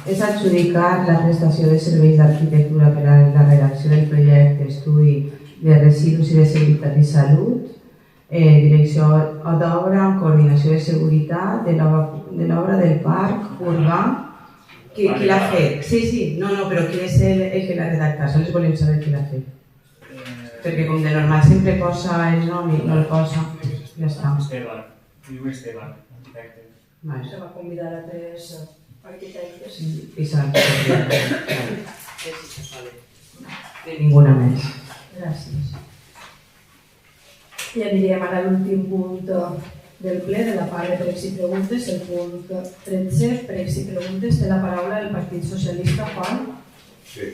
Speaker 3: És adjudicar la prestació de serveis d'arquitectura per a la redacció del projecte d'estudi de residus i de seguretat i salut, direcció d'obra amb coordinació de seguretat de l'obra del parc urbà. Qui l'ha fet? Sí, no, però qui és el que l'ha redactat? Sols volem saber qui l'ha fet. Perquè com de normal sempre posa el nom i no el posa, ja està.
Speaker 7: Esteban, diu Esteban, arquitecte.
Speaker 1: Se va convidar a 3 arquitectes.
Speaker 3: I s'ha de ninguna més.
Speaker 1: Gràcies. I aniríem ara a l'últim punt del ple, de la part de pregs i preguntes, el punt 13, pregs i preguntes. Té la paraula el Partit Socialista, Juan.
Speaker 2: Sí.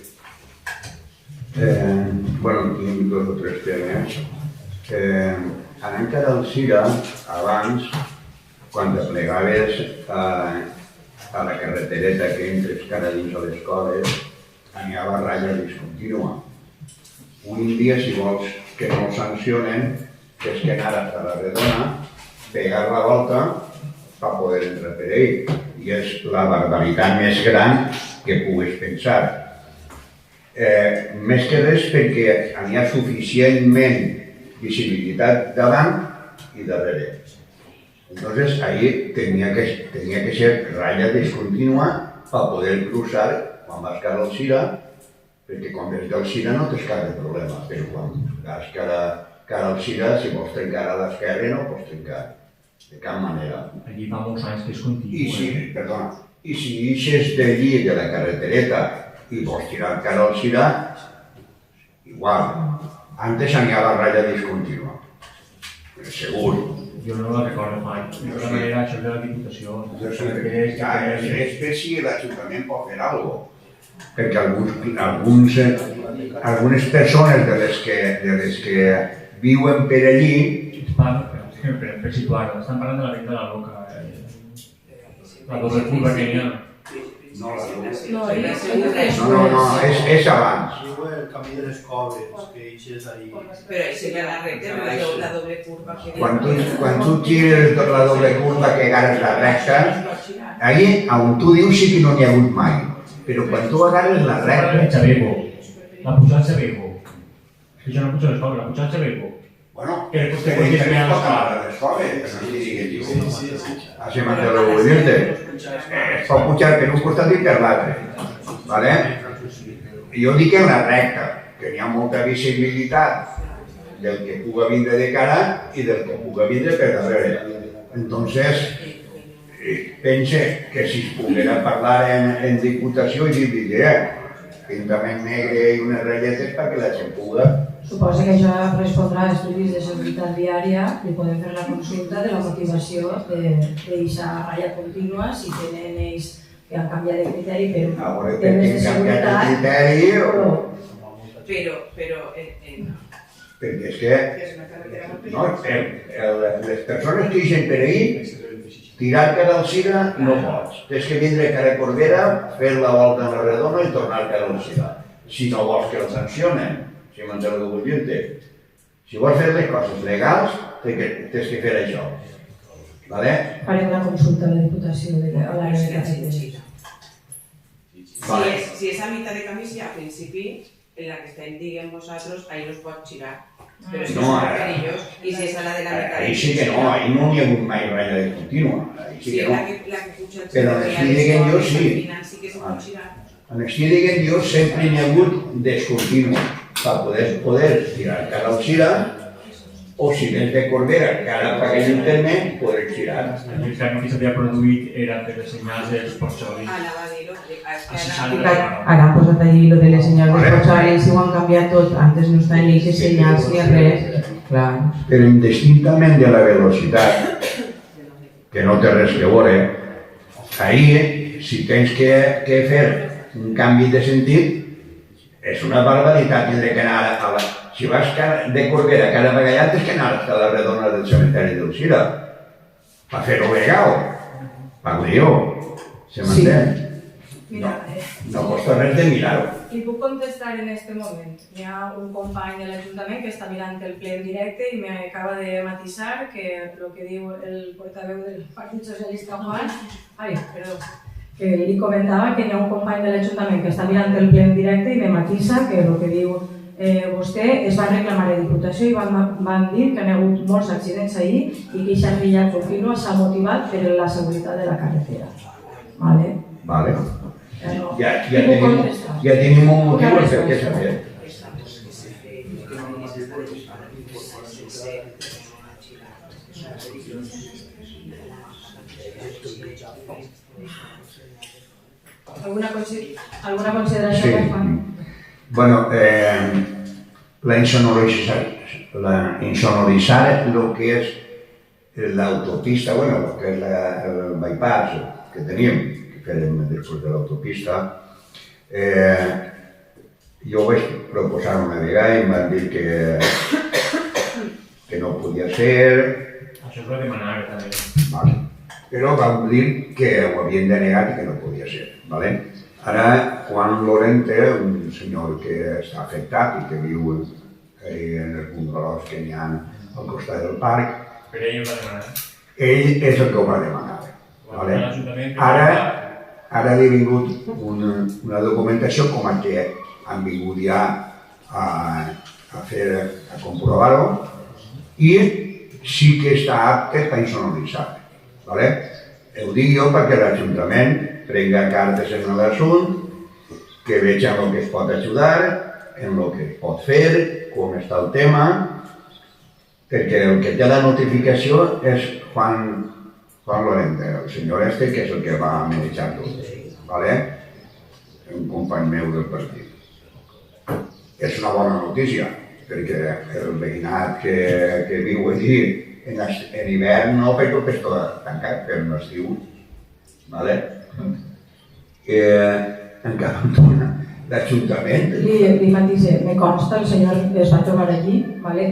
Speaker 2: Bueno, tinc 2 o 3 temes. Anant cara al Cira, abans, quan te plegaves a la carretereta que entres cara dins a les coves, anava ratlla discontínua. Avui en dia, si vols que no el sancionen, és que anar a la redona, pegar la volta per poder entrar per ell. I és la barbaritat més gran que puguis pensar. Més que res perquè hi ha suficientment visibilitat davant i darrere. Entonces ahí tenía que ser raya discontinua para poder cruzar quan vas cara al Cira, perquè quan ves del Cira no tens cap de problema, però quan vas cara al Cira, si vols trencar a l'esquerra no pots trencar, de cap manera.
Speaker 7: Allí fa molts anys que és continu.
Speaker 2: I si ixes d'allí, de la carretereta, i vols tirar cara al Cira, igual. Antes n'hi ha la ratlla discontínua, segur.
Speaker 7: Jo no la recordo mai. De tota manera, això és de la Diputació.
Speaker 2: És per si l'Ajuntament pot fer alguna cosa. Perquè algunes persones de les que viuen per allí...
Speaker 7: Per situar-ho, estan parlant de la venda de la Roca. La doble curva que hi ha.
Speaker 2: No,
Speaker 5: és
Speaker 2: abans.
Speaker 6: El camí de les coves, que eixes ahí.
Speaker 5: Però això ja la recta, la doble curva que...
Speaker 2: Quan tu tires la doble curva que agarres la recta, allí, on tu dius sí que no n'hi ha hagut mai. Però quan tu agarres la recta...
Speaker 7: Xavigo, la pujada Xavigo. És que jo no pujo les coves, la pujada Xavigo.
Speaker 2: Bueno,
Speaker 7: que també
Speaker 2: pot anar a les coves, no sé si digues. Així m'entero de dir-te. Es pot pujar per un costat i per l'altre. Vale? Jo dic en la recta, que hi ha molta visibilitat del que puga vindre de cara i del que puga vindre per darrere. Entonces, pense que si es poguera parlar en Diputació i dir-li, pintament negre i unes ratlletes perquè la gent puga.
Speaker 1: Suposa que això respondrà a estudis de seguretat viària i podem fer la consulta de la motivació d'aquesta ratlla contínua, si tenen ells que han canviat de criteri per temes de seguretat o no.
Speaker 5: Però...
Speaker 2: Perquè és que les persones que ixen per ahir, tirar cara al Cira no pots. Tens que vindre cara a Corbera, fer la volta en la redona i tornar cara al Cira. Si no vols que el sancionen, si m'entero de vull dir-te. Si vols fer les coses legals, tens que fer això.
Speaker 1: Farem una consulta a la Diputació a l'àrea de Cafeteria.
Speaker 5: Si és a mitad de camí, sí, al principi, en la que estem dient vosaltres, ahí no es pot girar. Però és que és perillós. I si és a la de la mitad...
Speaker 2: Ahí sí que no, ahí no n'hi ha hagut mai ratlla de contínua.
Speaker 5: Sí, la que puja el
Speaker 2: però en estic dient jo sí.
Speaker 5: Sí que se pot girar.
Speaker 2: En estic dient jo sempre n'hi ha hagut descontínua per poder tirar cara al Cira o si vens de Corbera, que ara per l'Ajuntament, pots girar.
Speaker 7: El canvi que s'havia produït era per els senyals dels porxolis.
Speaker 5: Anava a dir-ho, és que
Speaker 3: Ara han posat allí lo de les senyals dels porxolis i ho han canviat tot. Antes no estaven aquestes senyals ni res. Clar.
Speaker 2: Però indistintament de la velocitat, que no té res que veure, ahir, si tens que fer un canvi de sentit, és una barbaritat tindre que anar a la... Si vas de Corbera cada vegada tens que anar a la redona del cementeri del Cira per fer-ho legal, per lío, se m'entén? No costa res de mirar-ho.
Speaker 1: Li puc contestar en este moment. Hi ha un company de l'Ajuntament que està mirant el ple en directe i m'acaba de matisar que el que diu el portaveu del Partit Socialista Juan, que li comentava que hi ha un company de l'Ajuntament que està mirant el ple en directe i me matisa que el que diu vostè es va reclamar a la Diputació i van dir que hi ha hagut molts accidents ahir i que aquesta rilla contínua s'ha motivat per la seguretat de la carretera. Vale?
Speaker 2: Vale. Ja tenim un motiu per fer què s'ha fet.
Speaker 1: Alguna consideració?
Speaker 2: Sí. Bueno, la insonoritzar lo que és l'autopista, bueno, lo que és el bypass que teníem, que fèiem després de l'autopista, jo ho vaig proposar una vegada i em van dir que no podia ser.
Speaker 7: Això es va demanar també.
Speaker 2: Vale. Però vam dir que ho havien denegat i que no podia ser. Vale? Ara, Juan Lorente, un senyor que està afectat i que viu en els bungalows que n'hi ha al costat del parc,
Speaker 7: però ell ho va demanar.
Speaker 2: Ell és el que ho va demanar. Vale? Ara li ha vingut una documentació com a que han vingut ja a comprovar-ho i sí que està apte per insonoritzar. Vale? Ho dic jo perquè l'Ajuntament prenga cartes en l'assunt, que veja en el que es pot ajudar, en el que es pot fer, com està el tema, perquè el que té la notificació és Juan Lorente, el senyor este, que és el que va manejar tot, vale? Un company meu del partit. És una bona notícia, perquè el veïnat que viu allí en hivern no, perquè tot està tancat, però en l'estiu, vale? Encara em dona l'Ajuntament.
Speaker 1: Li matise, me consta, el senyor es va trobar allí,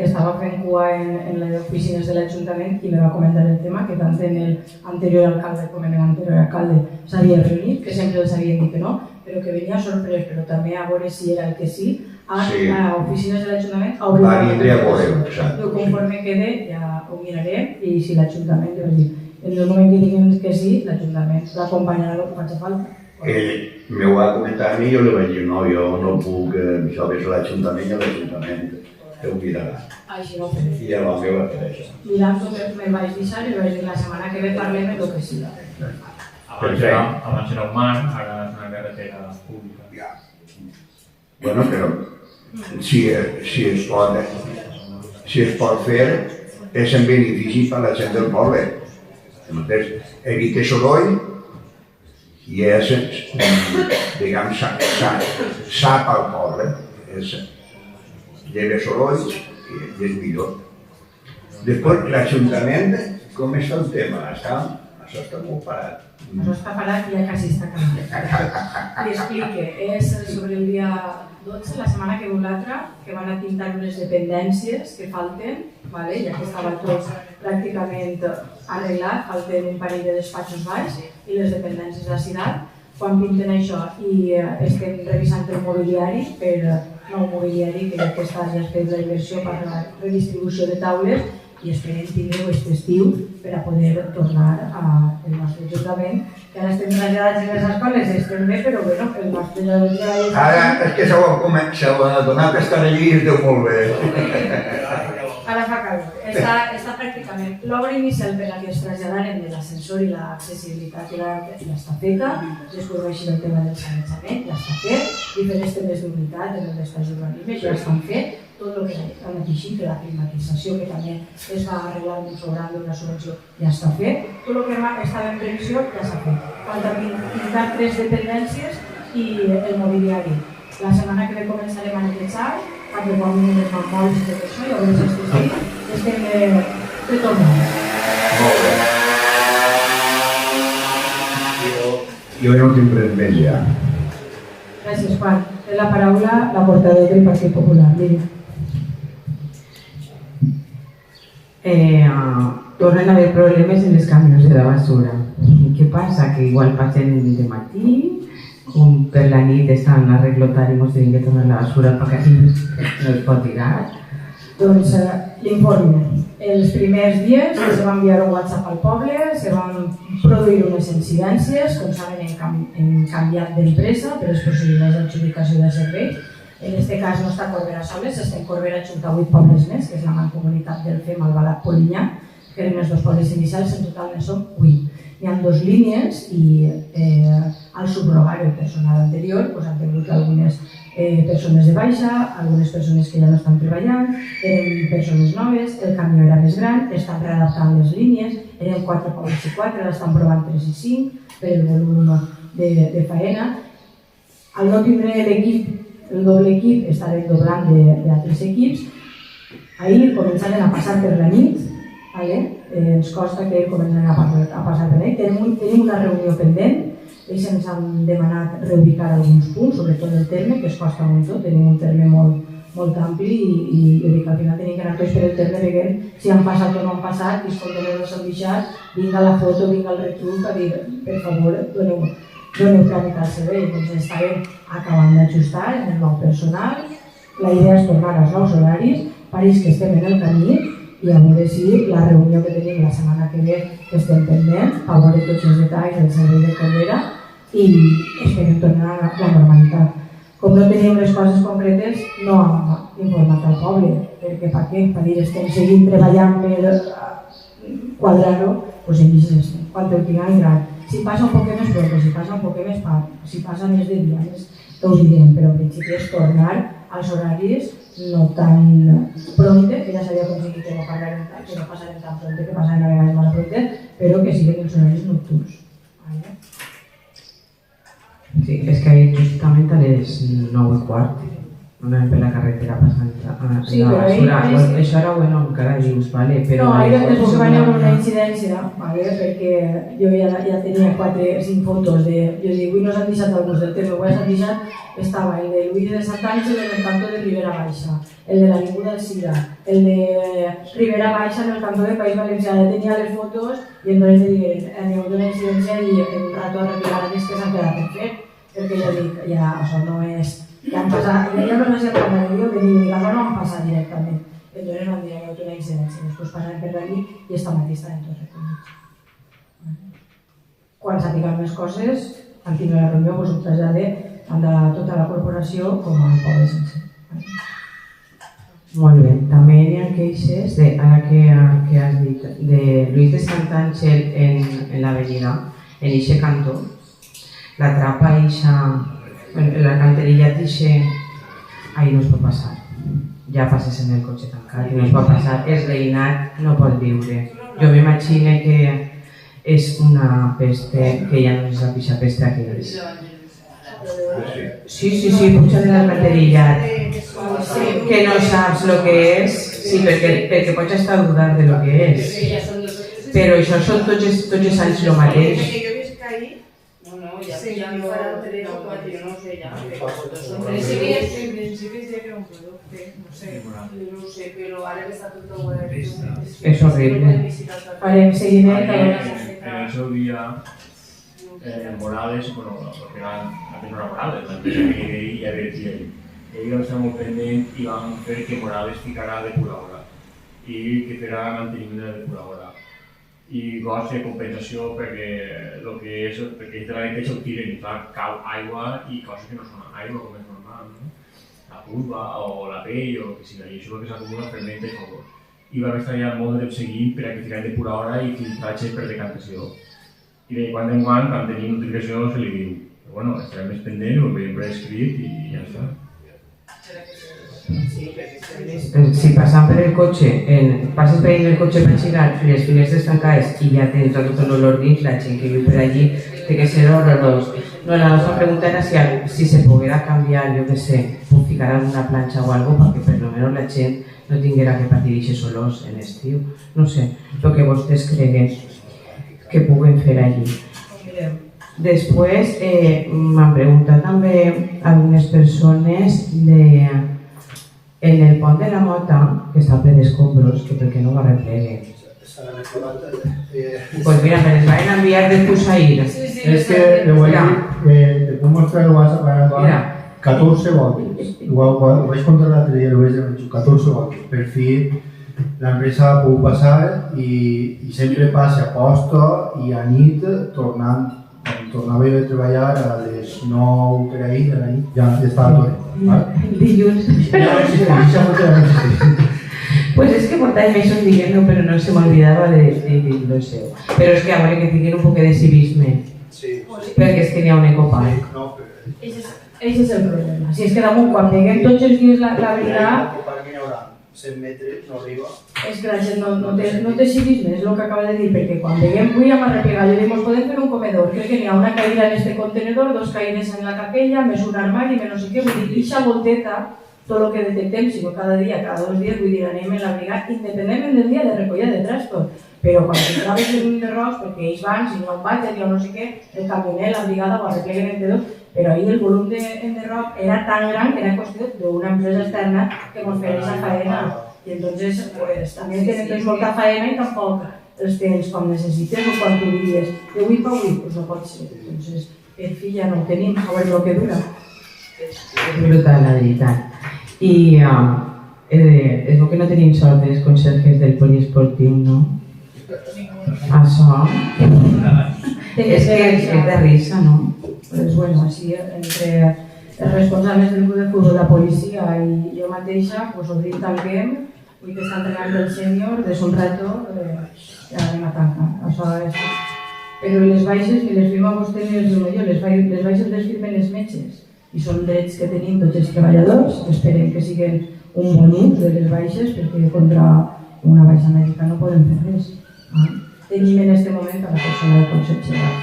Speaker 1: estava fent cua en les oficines de l'Ajuntament i me va comentar el tema, que tant en l'anterior alcalde com en l'anterior alcalde s'havia reunit, que sempre els havien dit que no, però que venia sorprès, però també a veure si era el que sí, a oficines de l'Ajuntament a obrir
Speaker 2: va vindre a veure-ho, exacte.
Speaker 1: Conforme quede ja ho mirarem i si l'Ajuntament, en el moment que diguin que sí, l'Ajuntament l'acompanyarà el que faci falta.
Speaker 2: Ell m'ho va comentar a mi i jo li vaig dir no, jo no puc, això és l'Ajuntament i l'Ajuntament ho mirarà.
Speaker 1: Així no ho faré.
Speaker 2: I llavors me va fer això.
Speaker 1: Mirant tot el que me vaig deixar i vaig dir la setmana que ve parlem el que sigui.
Speaker 7: Abans era un mar, ara és una carretera pública.
Speaker 2: Ja. Bueno, però si es pot fer és en benefici per la gent del poble. Evita soroll i és, diguem, sap al poble, lleva sorolls i és millor. Després, l'Ajuntament, com està el tema? Això està molt parat.
Speaker 1: Això està parat i ja quasi està canviant. Li explique, és sobre el dia 12, la setmana que ve l'altra, que van a pintar unes dependències que falten, ja que estava tot pràcticament arreglat, falten un parell de despatxos baix i les dependències de la ciutat. Quan pinten això i estem revisant el mobiliari per nou mobiliari, que ja que està ja fet la inversió per la redistribució de taules i esperem tindre aquest estiu per a poder tornar al nostre ajuntament, que ara estem traslladats en les escoles, estem bé, però bueno, el nostre treball...
Speaker 2: Ara és que s'heu adonat que estar allí i esteu molt bé.
Speaker 1: Ara fa calor. Està pràcticament... L'obra inicial per la que es traslladaren de l'ascensor i l'accessibilitat ja està feta, després va eixir el tema del sanejament, ja està fet, diferents temes d'unitat en el despatx urbanisme ja estan fet, tot el que han exigit, la climatització, que també es va arreglar un sobrant d'una subvenció, ja està fet. Tot el que estava en previsió ja s'ha fet. Falta pintar 3 dependències i el mobiliari. La setmana que ve començarem a netejar, perquè quan vinguin els mamolls i tot això, ja ho veus estic aquí, estem de tornar.
Speaker 2: Molt bé. Jo no tinc res més ja.
Speaker 1: Gràcies, Juan. Té la paraula la portaveu del Partit Popular. Miri.
Speaker 3: Tornen a haver problemes en els camions de la basura. Què passa? Que igual passen de matí, com per la nit estan a reglotar i ens tenim que tornar la basura perquè no es pot tirar.
Speaker 1: Doncs l'informe. Els primers dies se va enviar un WhatsApp al poble, se van produir unes incidències, com saben hem canviat d'empresa per les possibilitats d'adjudicació de serveis. En aquest cas no està Corbera soles, està en Corbera junt a 8 pobles més, que és la mancomunitat del FEM, Albalat, Polinyà, que eren els 2 pobles inicials, en total ne són 8. Hi ha 2 línies i al subrogar el personal anterior han tingut algunes persones de baixa, algunes persones que ja no estan treballant, eren persones noves, el camió era més gran, estan readaptant les línies, eren 4 pobles i 4, ara estan provant 3 i 5 per el volum de faena. Al no tindre l'equip, el doble equip, estarem doblant d'altres equips. Ahir començaven a passar per la nit, ens costa que comencen a passar per ahí. Tenim una reunió pendent, ells ens han demanat reubicar alguns punts, sobretot el terme, que es costa molt. Tenim un terme molt ampli i jo dic que al final tenim que anar tots per el terme veient si han passat o no han passat i els contenedors s'han deixat, vinga la foto, vinga el retruc, a dir, per favor, doneu tràmit al servei. Doncs estàvem acabant d'ajustar en el nou personal, la idea és tornar als nous horaris, pareix que estem en el camí i a veure si la reunió que tenim la setmana que ve estem pendent, a veure tots els detalls del servei de Corbera i esperem tornar a la normalitat. Com no teníem les coses concretes, no hem informat al poble, perquè per què? Per dir, estem seguint treballant per quadrar-ho, doncs hem vist l'estem. Quan ho tinguem gran, si passa un poc més pronto, si passa un poc més tard, si passa més de dia, ho direm, però en principi és tornar als horaris no tan pronte, que ja s'havia aconseguit que no passaren tan pronte, que passaren a vegades molt pronte, però que siguin els horaris nocturns.
Speaker 3: Sí, és que ahir justament a les 9:15 anàvem per la carretera passant a la basura. Això ara bueno, encara dius, vale, però...
Speaker 1: No, ahir després va haver una incidència, perquè jo ja tenia 4 o 5 fotos de... Jo dic, avui no s'han deixat alguns del terme, avui s'han deixat, estava el de Luis de Sant'Àngel, el del cantó de Ribera Baixa, el de l'Avinguda del Sira, el de Ribera Baixa en el cantó de País Valencià, ja tenia les fotos i entonces hi ha hagut una incidència i en un rato a retirar aquests que s'han quedat per fer, perquè jo dic, ja això no és... Ja han passat, ja no és el planterio que dic, això no han passat directament. Entonces van dir, hi ha hagut una incidència, després passarem per allí i esta matí estarem tots recollits. Quan s'apliquen més coses, al final de la reunió us ho trasllade tant de tota la corporació com al poble sencer.
Speaker 3: Molt bé, també hi ha queixes, ara que has dit, de Luis de Sant'Àngel en l'avenida, en eixe cantó, la trapa eixa, la canterilla dice, ahí no es pot passar. Ja passes en el cotxe tancat i no es pot passar. És veïnat, no pot viure. Jo m'imagino que és una peste, que ja no és la pixa peste que és. Sí, puja de la canterilla. Que no saps lo que és, sí, perquè pots estar dudant de lo que és. Però això són tots els anys el mateix.
Speaker 5: Sí, ja no farà 3 o 4, jo no sé ja. En principi ja que un producte, no sé, però ara que està tot web...
Speaker 3: És horrible.
Speaker 1: Farem seguiment.
Speaker 7: En el seu dia, Morales, bueno, que eren antes no era Morales, l'antes que hi havia ell. Ells van estar molt pendents i van fer que Morales ficarà depuradora i que farà manteniment de depuradora. I gots de compensació perquè el que és, perquè ells de la neteja ho tiren i clar, cau aigua i coses que no són aigua com és normal, no? La pulva o la pell o el que sigui, i això és el que s'acumula fermenta i favor. I vam estar ja molt de temps seguint per a que tirem depuradora i filtratge per decantació. I de quan en quan, quan tenim notificació, se li diu, però bueno, estarem més pendent, ho veiem per escrit i ja està.
Speaker 3: Si passant per el cotxe, passes per el cotxe per girar les finestres tancades i ja tens tot l'olor dins, la gent que viu per allí té que ser horrorós. No, la nostra pregunta era si se poguera canviar, jo què sé, puc ficar alguna planxa o algo perquè per lo menos la gent no tinguera que patir aquests olors en estiu. No sé, el que vostès creguen que puguen fer allí. Després m'han preguntat també algunes persones en el pont de la Mota, que està ple d'escombros, que per què no ho arrepleguen. Pues mira, me les van a enviar de Pusair.
Speaker 6: Es que te voy a mostrar el WhatsApp para 14 voltes. Ho vaig contar l'altre dia, ho vaig dir 14 voltes. Per fi l'empresa puc passar i sempre passa a posta i a nit tornava jo a treballar a les 9 per ahí de la nit, ja estava tornant.
Speaker 3: Dilluns. Pues es que portáis mesos diciendo, pero no se me olvidaba de decirlo eso. Pero es que ahora que tienen un poco de civisme.
Speaker 6: Sí.
Speaker 3: Perquè es que n'hi ha un ecoparc.
Speaker 1: Ese es el problema. Si es que damunt, quan peguem tots els dies la veritat,
Speaker 6: 100 metres, no arriba.
Speaker 1: és que la gent no té civisme, és el que acaba de dir, perquè quan veiem avui amb arreplegar, jo dic, podem fer un comedor, crec que n'hi ha una caïra en este contenedor, 2 caïres en la capella, més un armari, més no sé què, vull dir, eixa volteta, tot el que detectem, si no cada dia, cada 2 dies, vull dir, anem en la brigada, independentment del dia de recollida de trastos, però quan entraves en un derrocs, perquè ells van, si n'hi ha un batge, n'hi ha no sé què, el camioner, la brigada ho arrepleguen entre dos, però ahir el volum d'enderroc era tan gran que era qüestió d'una empresa externa que ens feia esa faena. I entonces, pues, també tens molta faena i tampoc els tens com necessites o quan tu diries de avui per avui, pues no pot ser. Entonces, per fi ja no ho tenim, a veure el que dura.
Speaker 3: És brutal, la veritat. I és bo que no tenim sort dels conserges del poliesportiu, no? Això és que és de risa, no?
Speaker 1: Pues bueno, així, entre els responsables del grup de futbol, la policia i jo mateixa, pues obrim tanquem, vull que està entrenant el sènior, des un rato, ja anem a tancar. Això és... Però les baixes, ni les firma vostè ni les firmo jo, les baixes les firmen els metges. I són drets que tenim tots els treballadors, esperem que siguin un bon ús de les baixes, perquè contra una baixa mèdica no podem fer res. Tenim en aquest moment a la persona de consergeria.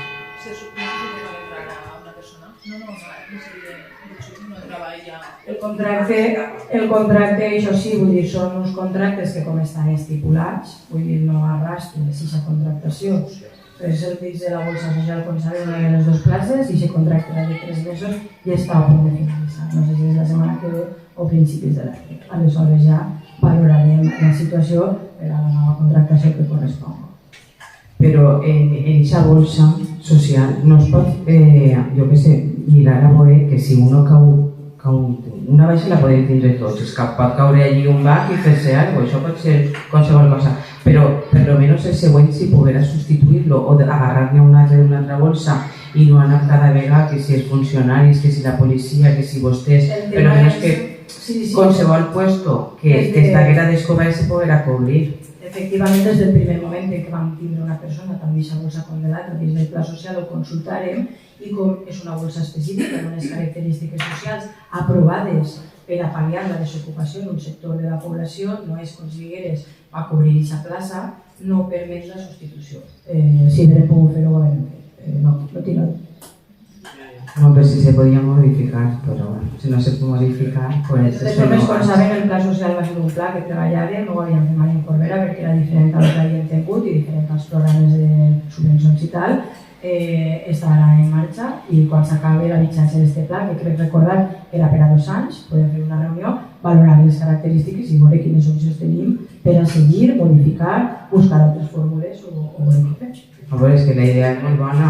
Speaker 1: El contracte, això sí, vull dir, són uns contractes que com estan estipulats, vull dir, no arrastren aquesta contractació. Els serveis de la bolsa social, com sabeu, no hi ha les 2 places i se contracta de 3 mesos i està a punt de finalitzar. No sé si és la setmana que ve o principis de l'any. Aleshores ja valorarem la situació per a la nova contractació que correspon.
Speaker 3: Però en aquesta bolsa social no es pot, jo què sé, mirar a veure que si uno cau una baixa la podem tindre tots, és que pot caure allí un bac i fer-se alguna cosa, això pot ser qualsevol cosa, però per almenys el següent si poguera substituir-lo o agarrar-ne una altra bolsa i no anar cada vegada que si els funcionaris, que si la policia, que si vostès, per almenys que qualsevol puesto que estaguera descobert se poguera cobrir.
Speaker 1: Efectivament, des del primer moment que vam tindre una persona també aquesta bolsa com de l'altra dins del pla social ho consultarem i com és una bolsa específica amb unes característiques socials aprovades per a pal·liar la desocupació en un sector de la població, no és com si digueres a cobrir aquesta plaça, no permet la substitució. Si haurem pogut fer-ho, ho haurem fet. No tinc
Speaker 3: No, però si se podia modificar, però bueno, si no se pot modificar, pues...
Speaker 1: De totes, com saben, el pla social va ser un pla que treballàvem, no ho havíem fet mai en Corbera perquè era diferent al que havíem tingut i diferent als programes de subvencions i tal. Estarà en marxa i quan s'acabi la vigència d'aquest pla, que crec recordar que era per a 2 anys, podem fer una reunió, valorar les característiques i veure quines opcions tenim per a seguir, modificar, buscar altres fórmules o veure què fem.
Speaker 3: A veure, és que la idea és molt bona.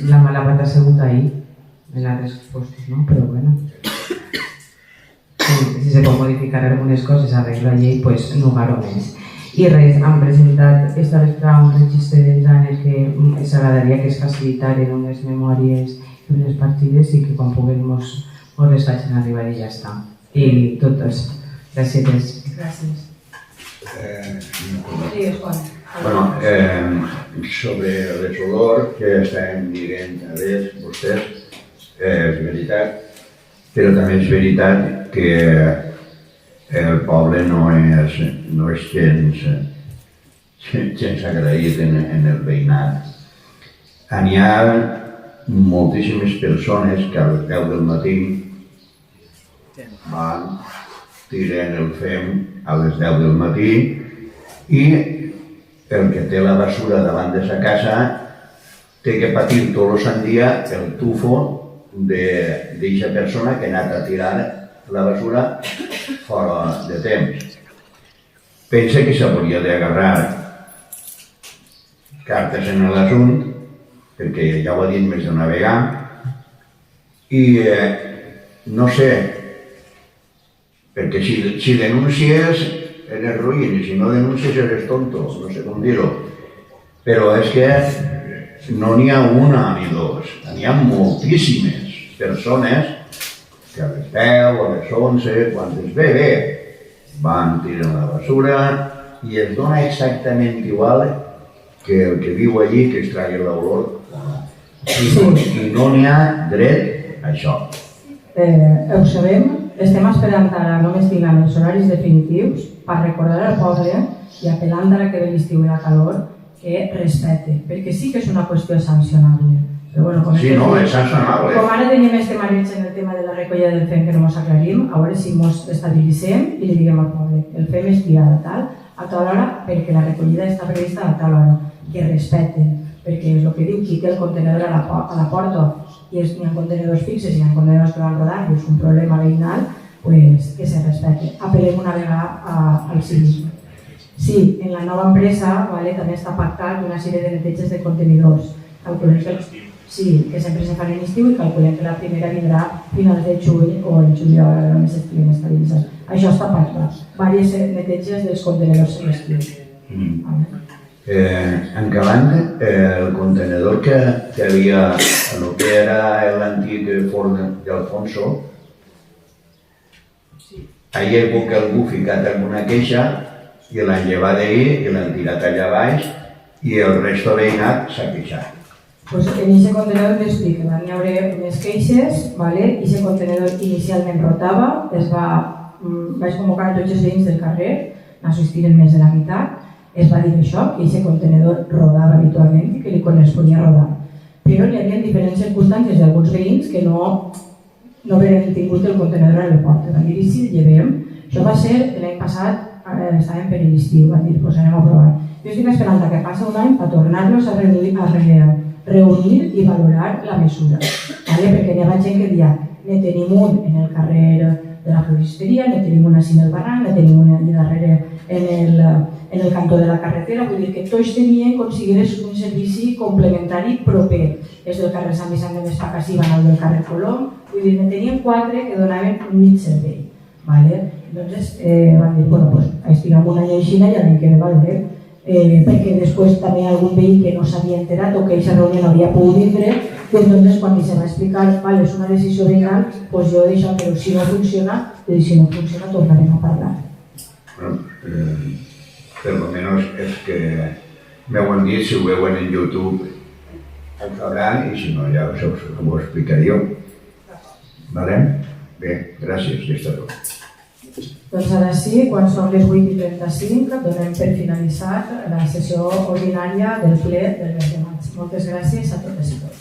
Speaker 3: La mala pata ha sigut ahir, en altres postos, no? Però bueno, si se pot modificar algunes coses, arreglar la llei, pues no garo més. I res, han presentat esta vespre un registre d'exàmens que s'agradaria que es facilitaren unes memòries i unes partides i que quan puguem mos les facin arribar i ja està. I totes. Gràcies.
Speaker 1: Gràcies.
Speaker 2: Bueno, sobre l'olor que estem dient a veure vostès, és veritat però també és veritat que el poble no és gens agraït en el veïnat. N'hi ha moltíssimes persones que a les 10 del matí van, tiren el fem a les 10 del matí i el que té la basura davant de sa casa té que patir tot el sant dia el tufo d'aquesta persona que ha anat a tirar la basura fora de temps. Pensa que s'hauria d'agarrar cartes en l'assunt, perquè ja ho ha dit més d'una vegada, i no sé, perquè si denuncies eres ruïn i si no denuncies eres tonto, no sé com dir-ho, però és que no n'hi ha una ni dos, n'hi ha moltíssimes persones que a les 10 o a les 11, quan es ve bé, van, tiren la basura i es dona exactament igual que el que viu allí que es tragui l'olor o no. I no n'hi ha dret a això.
Speaker 1: Ho sabem, estem esperant ara, només tinguem els horaris definitius per recordar al poble i apel·lant ara que ve l'estiu i la calor que respecte, perquè sí que és una qüestió sancionable. Però bueno,
Speaker 2: sí, no, és sancionable.
Speaker 1: Com ara tenim este mareig en el tema de la recollida del fem que no ens aclarim, a veure si ens estabilitzem i li diguem al poble, el fem és tirat a tal hora perquè la recollida està prevista a tal hora, que respecten, perquè és el que diu, qui té el contenedor a la porta i n'hi ha contenedors fixes i n'hi ha contenedors que van rodant i és un problema veïnal, pues que se respecte. Apel·lem una vegada al civisme. Sí, en la nova empresa també està pactat una sèrie de neteges de contenidors. Calculem que sí, que sempre se fan en estiu i calculem que la primera vindrà a finals de juny o en juliol, ara només estiguem estabilitzats. Això està pactat. Vàries neteges dels contenidors en l'estiu.
Speaker 2: Encavant el contenedor que havia en el que era l'antic forn d'Alfonso, hi ha hagut algú ficat alguna queixa i l'han llevat d'ahir i l'han tirat allà baix i el resto veïnat s'ha queixat.
Speaker 1: Pues en aquest contenedor m'explica, van haver unes queixes, i aquest contenedor inicialment rotava, vaig convocar tots els veïns del carrer, n'assistiren més de la meitat, es va dir això, que aquest contenedor rodava habitualment i que li corresponia rodar. Però hi havia diferents circumstàncies d'alguns veïns que no havien tingut el contenedor a la porta. Van dir, si el llevem, això va ser l'any passat, estàvem per l'estiu, van dir, doncs anem a provar. Jo estic esperant que passi un any per tornar-los a reunir i valorar la mesura. Perquè n'hi ha gent que dia, ne tenim un en el carrer de la floristeria, ne tenim un així en el barranc, ne tenim un allà darrere en el cantó de la carretera, vull dir que tots tenien aconseguir un servici complementari proper. És del carrer Sant Vicent de Mestacas i van al del carrer Colom, vull dir, ne tenien 4 que donaven un mig servei. Entonces van dir, bueno, pues estiguem un any així i l'any que ve valorem, perquè després també hi ha algun veí que no s'havia enterat o que aquesta reunió no havia pogut vindre, i entonces quan se va explicar, vale, és una decisió veïnal, pues jo deixo, però si no funciona, tornarem a parlar.
Speaker 2: Per lo menos és que m'ho han dit, si ho veuen en YouTube ho sabran i si no ja ho explicaríeu. Bé, gràcies, ja està tot.
Speaker 1: Doncs ara sí, quan són les 8:35, donem per finalitzat la sessió ordinària del ple del mes de maig. Moltes gràcies a totes i tots.